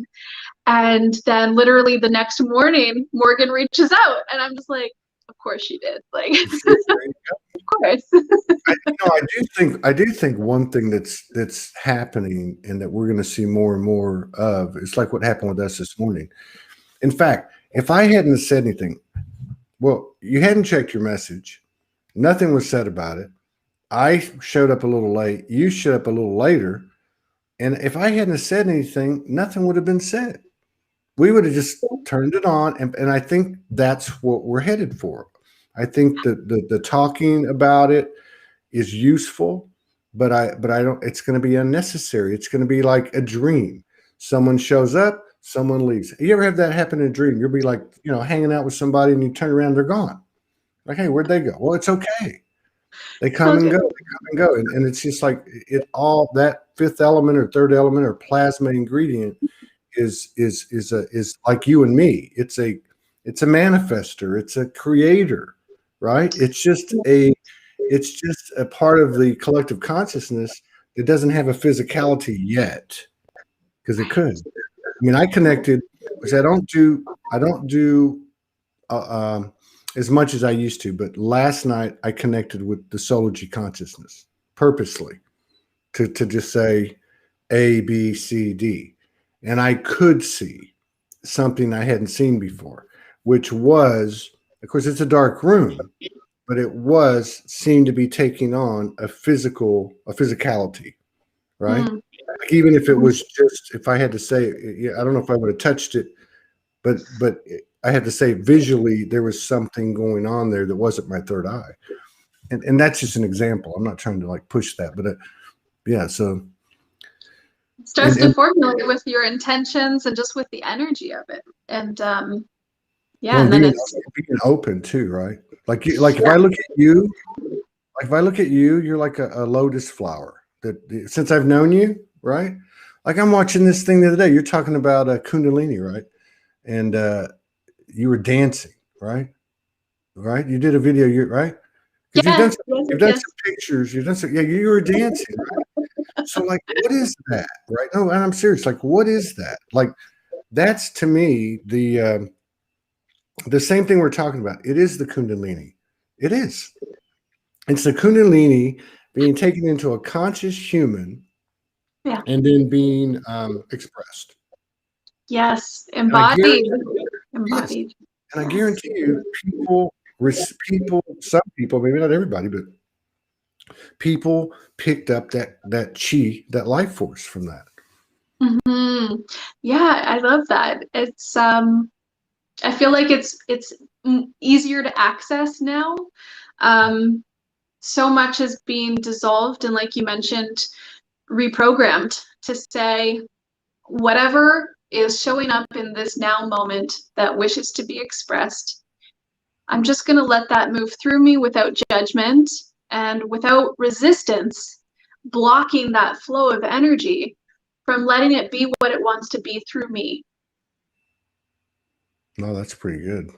And then literally the next morning, Morgan reaches out and I'm just like, of course she did. Like, of course. I do think one thing that's happening and that we're going to see more and more of, it's like what happened with us this morning. In fact, if I hadn't said anything, well, you hadn't checked your message. Nothing was said about it. I showed up a little late. You showed up a little later. And if I hadn't said anything, nothing would have been said. We would have just turned it on, and I think that's what we're headed for. I think that the talking about it is useful, but I don't. It's going to be unnecessary. It's going to be like a dream. Someone shows up, someone leaves. You ever have that happen in a dream? You'll be like, hanging out with somebody, and you turn around, they're gone. Like, hey, where'd they go? Well, it's okay. They come and go. They come and go, and it's just like it all that fifth element or third element or plasma ingredient is like you and me. It's a manifester. It's a creator, right? It's just a part of the collective consciousness that doesn't have a physicality yet, because it could. I mean, I connected, which I don't do as much as I used to, but last night I connected with the Soulogy consciousness purposely to just say A, B, C, D. And I could see something I hadn't seen before, which was, of course, it's a dark room, but it seemed to be taking on a physicality, right? Mm. Like even if it was just, if I had to say, I don't know if I would have touched it, but I had to say visually there was something going on there that wasn't my third eye, and that's just an example. I'm not trying to like push that, but yeah. So it starts to formulate with your intentions and just with the energy of it, and yeah, and then it's being open too, right? Like if I look at you, you're like a lotus flower. That since I've known you, right? Like I'm watching this thing the other day. You're talking about Kundalini, right? And you were dancing, right? Right? You did a video, right? Because you've done some pictures. You were dancing, right? So like, what is that, right? No, and I'm serious. Like, what is that? Like, that's to me the same thing we're talking about. It is the Kundalini. It is. It's the Kundalini being taken into a conscious human, and then being expressed. Yes, embodied. Embodied. Yes. And I guarantee you, some people, maybe not everybody, but people picked up that chi, that life force from that. Mm-hmm. Yeah, I love that. It's I feel like it's easier to access now. So much is being dissolved and, like you mentioned, reprogrammed to say whatever is showing up in this now moment that wishes to be expressed, I'm just going to let that move through me without judgment and without resistance, blocking that flow of energy from letting it be what it wants to be through me. No, that's pretty good.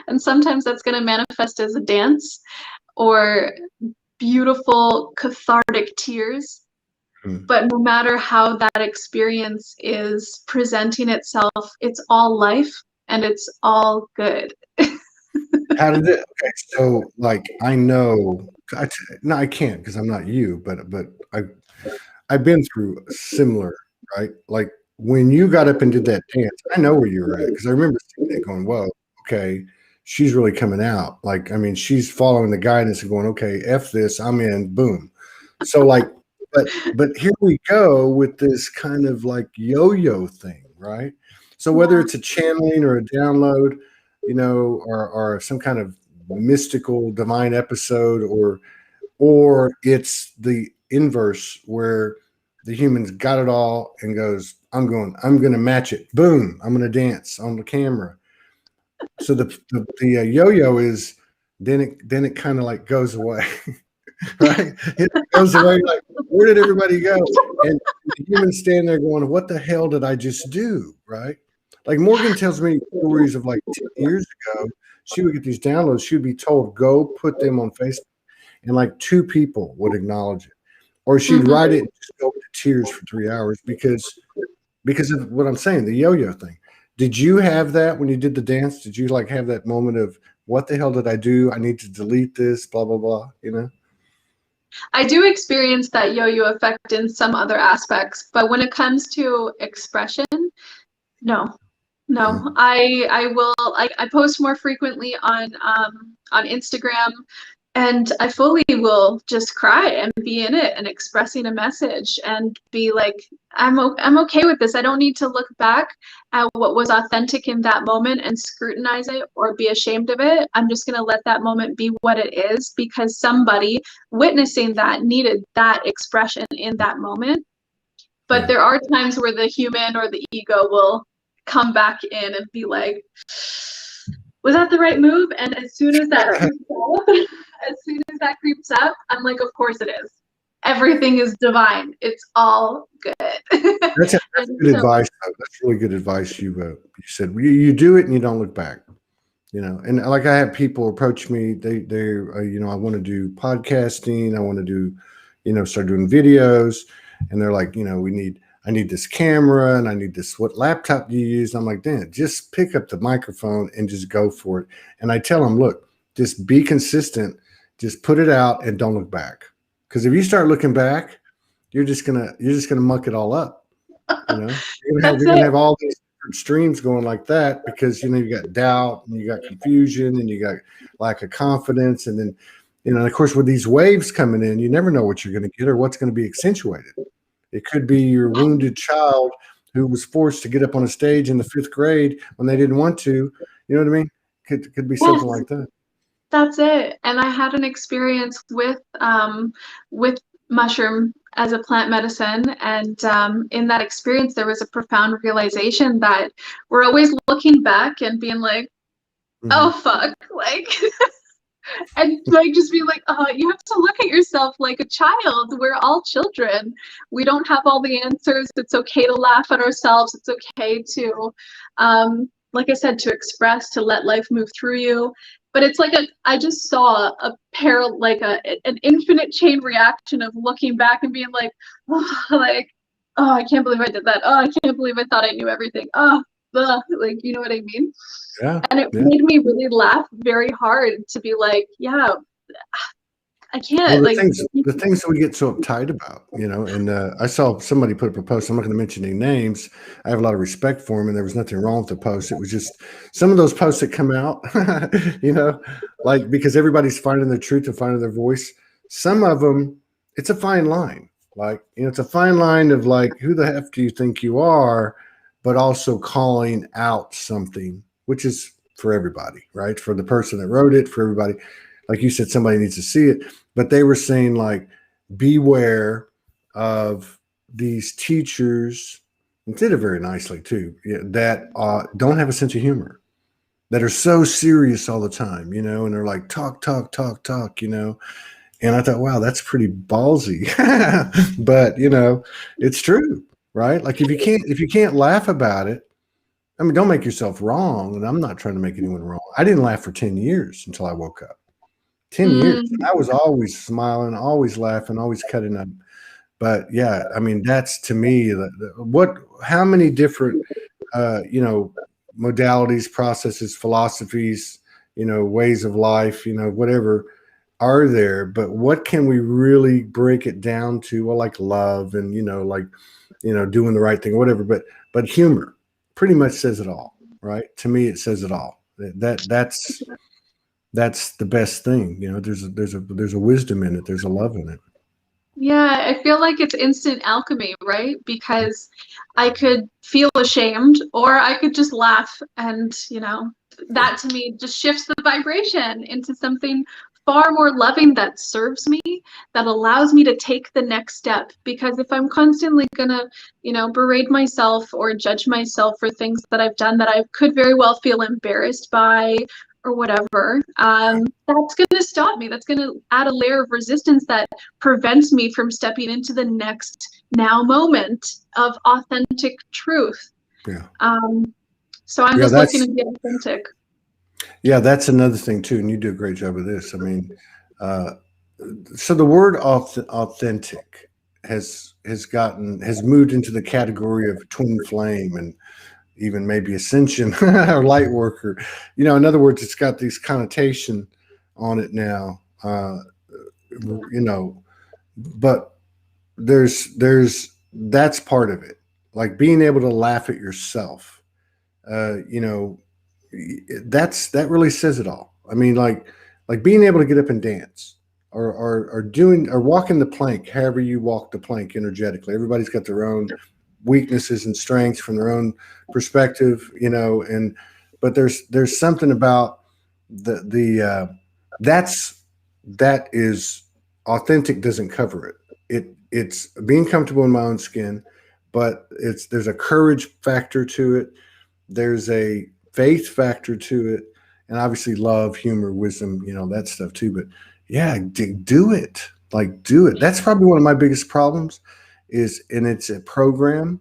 And sometimes that's going to manifest as a dance or beautiful cathartic tears. But no matter how that experience is presenting itself, it's all life and it's all good. How did it? Okay, so like I know, I can't because I'm not you, but I've been through similar, right? Like when you got up and did that dance, I know where you were at because I remember seeing it going, whoa, okay, she's really coming out. Like, I mean, she's following the guidance and going, okay, F this, I'm in, boom. So like, but here we go with this kind of like yo-yo thing, right? So whether it's a channeling or a download, or some kind of mystical divine episode, or it's the inverse where the humans got it all and goes, I'm going to match it. Boom. I'm going to dance on the camera. So the yo-yo is then it kind of like goes away, right? It goes away. Like, where did everybody go? And the humans stand there going, what the hell did I just do? Right? Like Morgan tells me stories of like 10 years ago, she would get these downloads. She would be told, go put them on Facebook. And like 2 people would acknowledge it. Or she'd write it and just go to tears for 3 hours because of what I'm saying, the yo-yo thing. Did you have that when you did the dance? Did you like have that moment of what the hell did I do? I need to delete this, blah, blah, blah, I do experience that yo-yo effect in some other aspects, but when it comes to expression, no. I post more frequently on Instagram, and I fully will just cry and be in it and expressing a message and be like, I'm okay with this. I don't need to look back at what was authentic in that moment and scrutinize it or be ashamed of it. I'm just going to let that moment be what it is because somebody witnessing that needed that expression in that moment. But there are times where the human or the ego will come back in and be like, was that the right move? And as soon as that creeps up, I'm like, of course it is. Everything is divine. It's all good. That's good advice. That's really good advice. You said you do it and you don't look back. You know, and like I have people approach me. They're you know, I want to do podcasting. I want to do, you know, start doing videos, and they're like, you know, I need this camera and I need this. What laptop do you use? And I'm like, Dan, just pick up the microphone and just go for it. And I tell them, look, just be consistent. Just put it out and don't look back. Because if you start looking back, you're just gonna muck it all up. You know, you're gonna have all these different streams going like that, because you know you got doubt and you got confusion and you got lack of confidence, and then, you know, and of course with these waves coming in, you never know what you're going to get or what's going to be accentuated. It could be your wounded child who was forced to get up on a stage in the 5th grade when they didn't want to. You know what I mean? Could be something like that. That's it. And I had an experience with mushroom as a plant medicine, and in that experience there was a profound realization that we're always looking back and being like, oh fuck, like and like just be like, oh, you have to look at yourself like a child. We're all children. We don't have all the answers. It's okay to laugh at ourselves. It's okay to like I said, to express, to let life move through you. But it's like I just saw an infinite chain reaction of looking back and being like, oh, I can't believe I did that. Oh, I can't believe I thought I knew everything. Oh, like, you know what I mean? Yeah. And it made me really laugh very hard to be like, yeah, I can't. Well, the things that we get so uptight about, you know, and I saw somebody put up a post. I'm not going to mention any names. I have a lot of respect for him, and there was nothing wrong with the post. It was just some of those posts that come out, you know, like, because everybody's finding their truth and finding their voice. Some of them, it's a fine line. Like, you know, it's a fine line of like, who the F do you think you are, but also calling out something, which is for everybody, right? For the person that wrote it, for everybody. Like you said, somebody needs to see it. But they were saying, like, beware of these teachers, and did it very nicely too, that don't have a sense of humor, that are so serious all the time, you know, and they're like, talk, talk, talk, talk, you know. And I thought, wow, that's pretty ballsy. But, you know, it's true, right? Like, if you can't laugh about it, I mean, don't make yourself wrong. And I'm not trying to make anyone wrong. I didn't laugh for 10 years until I woke up. 10 years. I was always smiling, always laughing, always cutting up. But yeah, I mean, that's to me, how many different, you know, modalities, processes, philosophies, you know, ways of life, you know, whatever are there, but what can we really break it down to? Well, like love and, you know, like, you know, doing the right thing, whatever, but humor pretty much says it all, right? To me, it says it all. That's the best thing. You know, there's a wisdom in it. There's a love in it. Yeah, I feel like it's instant alchemy, right? Because I could feel ashamed or I could just laugh, and, you know, that to me just shifts the vibration into something far more loving that serves me, that allows me to take the next step. Because if I'm constantly gonna, you know, berate myself or judge myself for things that I've done that I could very well feel embarrassed by or whatever, that's going to stop me. That's going to add a layer of resistance that prevents me from stepping into the next now moment of authentic truth. Yeah. So I'm just looking to be authentic. Yeah, that's another thing too, and you do a great job of this. I mean, so the word authentic has moved into the category of twin flame and even maybe ascension or light worker. You know, in other words, it's got these connotation on it now. You know, but that's part of it. Like being able to laugh at yourself. You know, that really says it all. I mean, like being able to get up and dance, or doing, or walking the plank, however you walk the plank energetically. Everybody's got their own weaknesses and strengths from their own perspective, you know, but there's something about that is authentic, doesn't cover it. It's being comfortable in my own skin, but there's a courage factor to it. There's a faith factor to it. and obviously love, humor, wisdom, that stuff too. But yeah, do it. Like, do it. That's probably one of my biggest problems and it's a program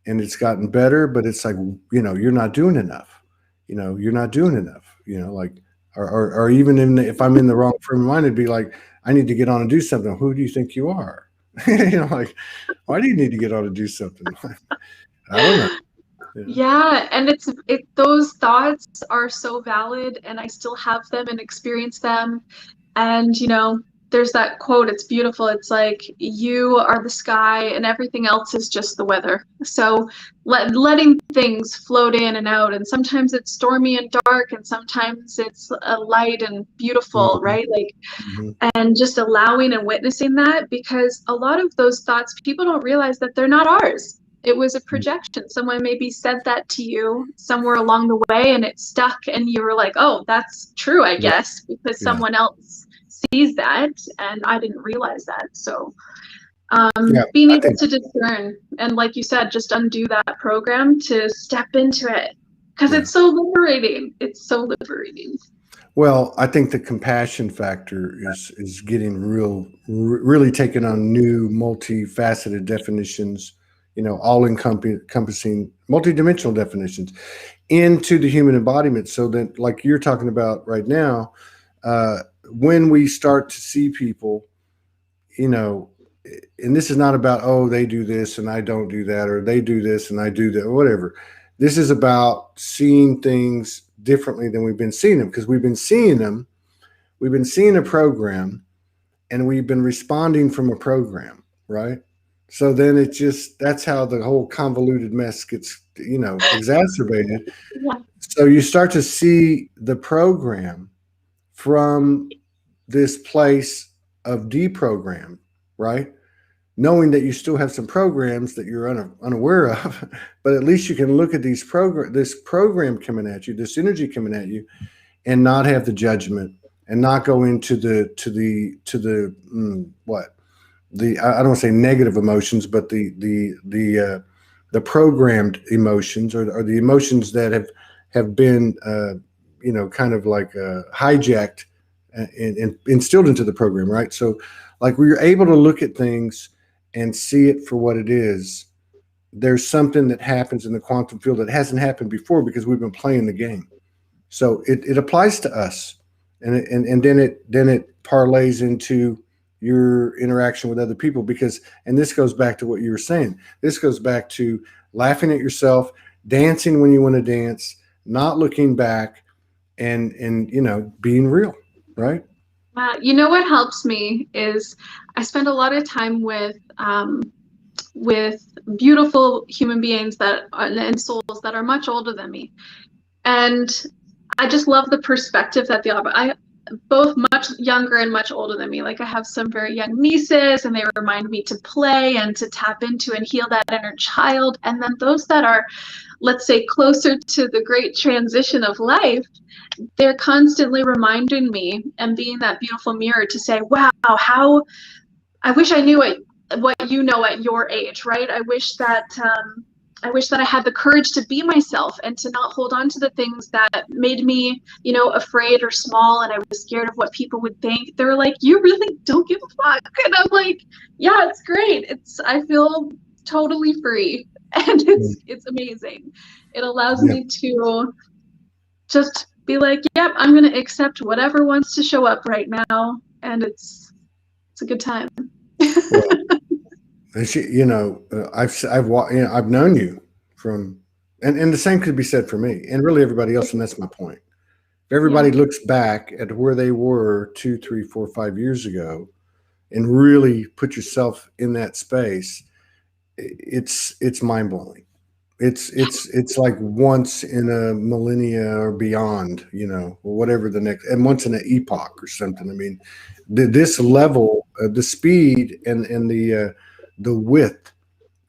and it's gotten better, but it's like, you're not doing enough. You're not doing enough, like, or even if I'm in the wrong frame of mind, it'd be like, I need to get on and do something. Who do you think you are? Like, why do you need to get on and do something? I don't know. Yeah, and those thoughts are so valid, and I still have them and experience them. And there's that quote, it's beautiful. It's like, you are the sky and everything else is just the weather. So letting things float in and out, and sometimes it's stormy and dark, and sometimes it's light and beautiful, Mm-hmm. right? Like, Mm-hmm. and just allowing and witnessing that, because a lot of those thoughts, people don't realize that they're not ours. It was a projection. Someone maybe said that to you somewhere along the way and it stuck, and you were like, oh, that's true, I Right. guess, because Yeah. someone else sees that and I didn't realize that. So Yeah. being I able think, to discern, and like you said, just undo that program to step into it, because yeah. it's so liberating. It's so liberating. Well, I think the compassion factor is getting really taking on new, multifaceted definitions, all encompassing, multidimensional definitions into the human embodiment. So that, like you're talking about right now, when we start to see people, you know, and this is not about, oh, they do this and I don't do that, or they do this and I do that, or whatever. This is about seeing things differently than we've been seeing them, because we've been seeing them. We've been seeing a program and we've been responding from a program, right? So then that's how the whole convoluted mess gets, exacerbated. Yeah. So you start to see the program from this place of deprogram, right? Knowing that you still have some programs that you're unaware of, but at least you can look at this program coming at you, this energy coming at you, and not have the judgment, and not go into what I don't want to say negative emotions, but the programmed emotions, or the emotions that have been kind of like hijacked and instilled into the program, right? So, like, we're able to look at things and see it for what it is. There's something that happens in the quantum field that hasn't happened before because we've been playing the game. So it applies to us, and then it parlays into your interaction with other people, because, and this goes back to what you were saying. This goes back to laughing at yourself, dancing when you want to dance, not looking back, and being real, right? What helps me is I spend a lot of time with beautiful human beings and souls that are much older than me, and I just love the perspective that they offer. I both much younger and much older than me. Like, I have some very young nieces, and they remind me to play and to tap into and heal that inner child. And then those that are, let's say, closer to the great transition of life, they're constantly reminding me and being that beautiful mirror to say, wow, how I wish I knew what you know at your age, right? I wish that I had the courage to be myself and to not hold on to the things that made me, afraid or small, and I was scared of what people would think. They're like, you really don't give a fuck. And I'm like, yeah, it's great. I feel totally free. And it's amazing. It allows Yeah. me to just be like, yep, I'm gonna accept whatever wants to show up right now. And it's a good time. Well, I've known you from, and the same could be said for me, and really everybody else, and that's my point. If everybody Yeah. looks back at where they were 2, 3, 4, 5 years ago, and really put yourself in that space, it's mind blowing. It's like once in a millennia or beyond, or whatever the next, and once in an epoch or something. I mean, this level, the speed and the width,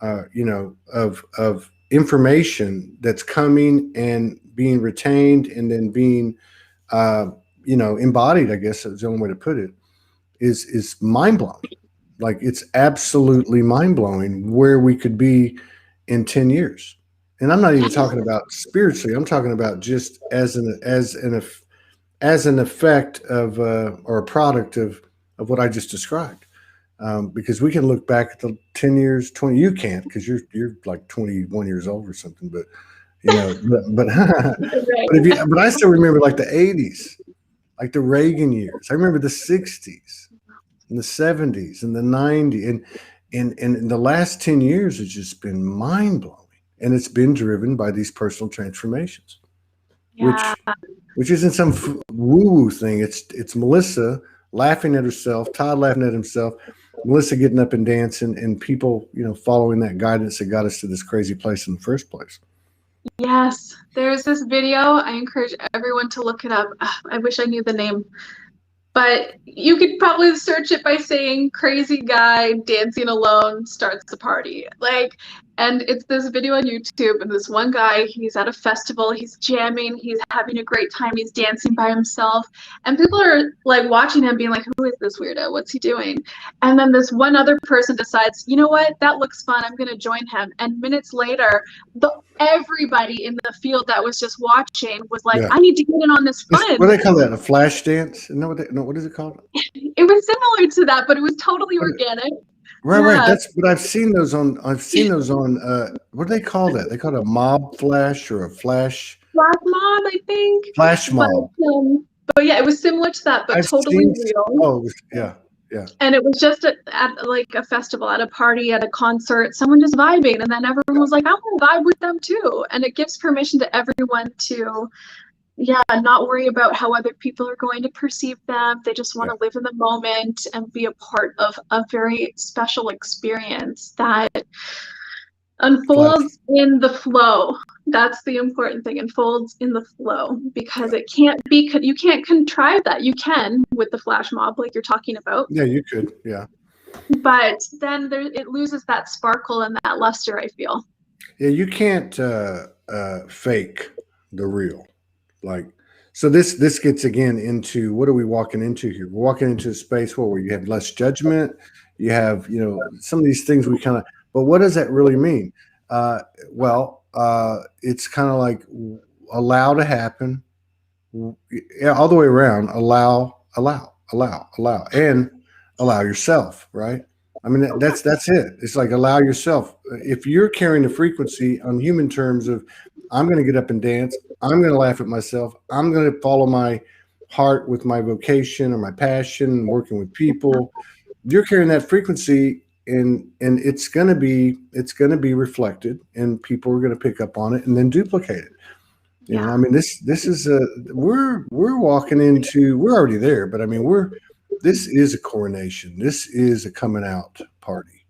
of information that's coming and being retained and then being, embodied, I guess is the only way to put it, is mind blowing. Like, it's absolutely mind blowing where we could be in 10 years. And I'm not even talking about spiritually. I'm talking about just as an as an effect of or a product of what I just described. Because we can look back at the 10 years, 20. You can't because you're like 21 years old or something. But you know, but Right. but I still remember like the 80s, like the Reagan years. I remember the 60s and the 70s and the 90s, and in the last 10 years, it's just been mind blowing, and it's been driven by these personal transformations, Yeah. which isn't some woo-woo thing. It's Melissa laughing at herself, Todd laughing at himself, Melissa getting up and dancing, and people, following that guidance that got us to this crazy place in the first place. Yes, there's this video. I encourage everyone to look it up. I wish I knew the name. But you could probably search it by saying crazy guy dancing alone starts a party. And it's this video on YouTube, and this one guy, he's at a festival, he's jamming, he's having a great time, he's dancing by himself. And people are like watching him being like, who is this weirdo? What's he doing? And then this one other person decides, you know what, that looks fun, I'm gonna join him. And minutes later, everybody in the field that was just watching was like, I need to get in on this fun. What do they call that? A flash dance? No, what is it called? It was similar to that, but it was totally organic. Right. But I've seen those on. What do they call that? They call it a mob flash or a flash. Flash mob, I think. Flash mob. But yeah, it was similar to that, but totally real. Oh, yeah. And it was just at like a festival, at a party, at a concert, someone just vibing, and then everyone was like, I want to vibe with them too. And it gives permission to everyone to, not worry about how other people are going to perceive them. They just want to live in the moment and be a part of a very special experience that unfolds in the flow. That's the important thing. Unfolds in the flow, because you can't contrive that. You can with the flash mob, like you're talking about. Yeah, you could. Yeah. But then it loses that sparkle and that luster, I feel. Yeah, you can't fake the real. So this gets again into, what are we walking into here? We're walking into a space where you have less judgment. You have, some of these things but what does that really mean? It's kind of like allow to happen. Yeah, all the way around. Allow, and allow yourself, right? I mean, that's it. It's like allow yourself. If you're carrying the frequency on human terms of, I'm going to get up and dance, I'm going to laugh at myself, I'm going to follow my heart with my vocation or my passion, working with people, you're carrying that frequency, and it's going to be reflected, and people are going to pick up on it and then duplicate it. You know, I mean, this is we're walking into, we're already there, but I mean, this is a coronation. This is a coming out party.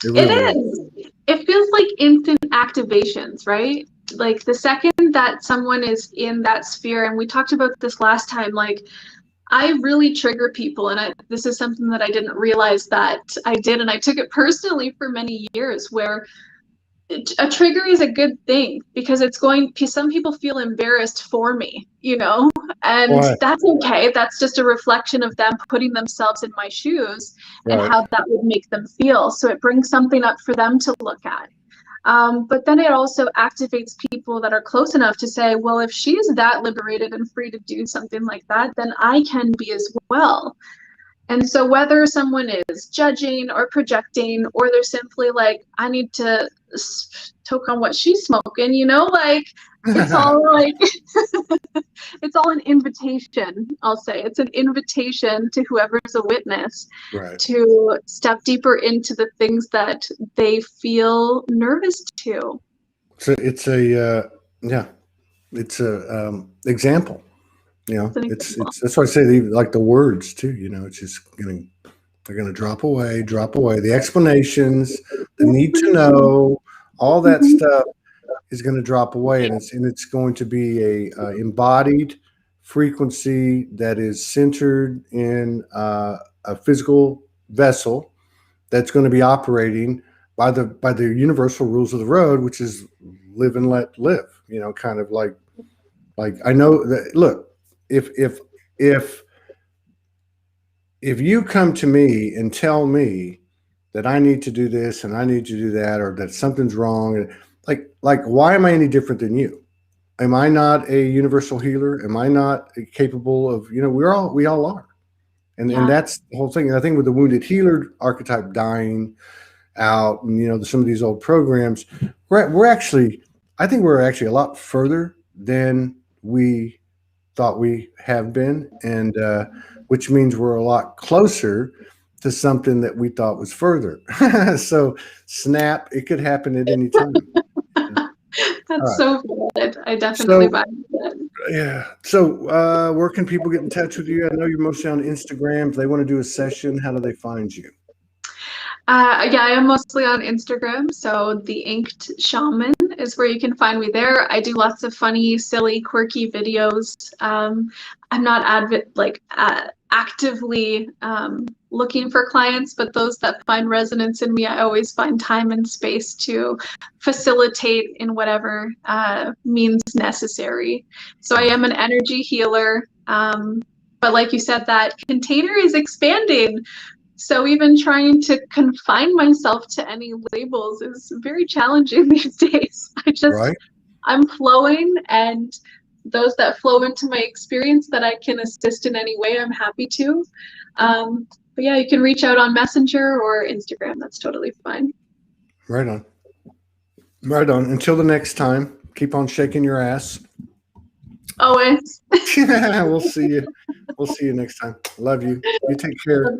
It is. It feels like instant activations, right? Like the second that someone is in that sphere, and we talked about this last time, like I really trigger people, and this is something that I didn't realize that I did, and I took it personally for many years, where a trigger is a good thing, because some people feel embarrassed for me, and that's okay. That's just a reflection of them putting themselves in my shoes and how that would make them feel. So it brings something up for them to look at. But then it also activates people that are close enough to say, well, if she's that liberated and free to do something like that, then I can be as well. And so whether someone is judging or projecting, or they're simply like, I need to toke on what she's smoking, it's all like, it's all an invitation, I'll say. It's an invitation to whoever's a witness to step deeper into the things that they feel nervous to. So it's a example. It's that's why I say like the words too. It's just they're gonna drop away. The explanations, the need to know, all that stuff is going to drop away, and it's going to be a embodied frequency that is centered in a physical vessel that's going to be operating by the universal rules of the road, which is live and let live. Kind of like I know that. Look, if you come to me and tell me that I need to do this and I need to do that, or that something's wrong, like why am I any different than you? am I not a universal healer? Am I not capable of, we all are. And that's the whole thing. And I think with the wounded healer archetype dying out, and some of these old programs, we're actually, I think we're actually a lot further than we thought we have been, and which means we're a lot closer to something that we thought was further. So snap, it could happen at any time. That's so good. I definitely buy that. Yeah. So where can people get in touch with you? I know you're mostly on Instagram. If they want to do a session, how do they find you? Yeah, I am mostly on Instagram. So the Inked Shaman is where you can find me there. I do lots of funny, silly, quirky videos. I'm not actively looking for clients, but those that find resonance in me, I always find time and space to facilitate in whatever means necessary. So I am an energy healer. But like you said, that container is expanding. So even trying to confine myself to any labels is very challenging these days. I'm flowing, and those that flow into my experience that I can assist in any way, I'm happy to. But yeah, you can reach out on Messenger or Instagram. That's totally fine. Right on. Right on. Until the next time, keep on shaking your ass. Always. We'll see you. We'll see you next time. Love you. You take care.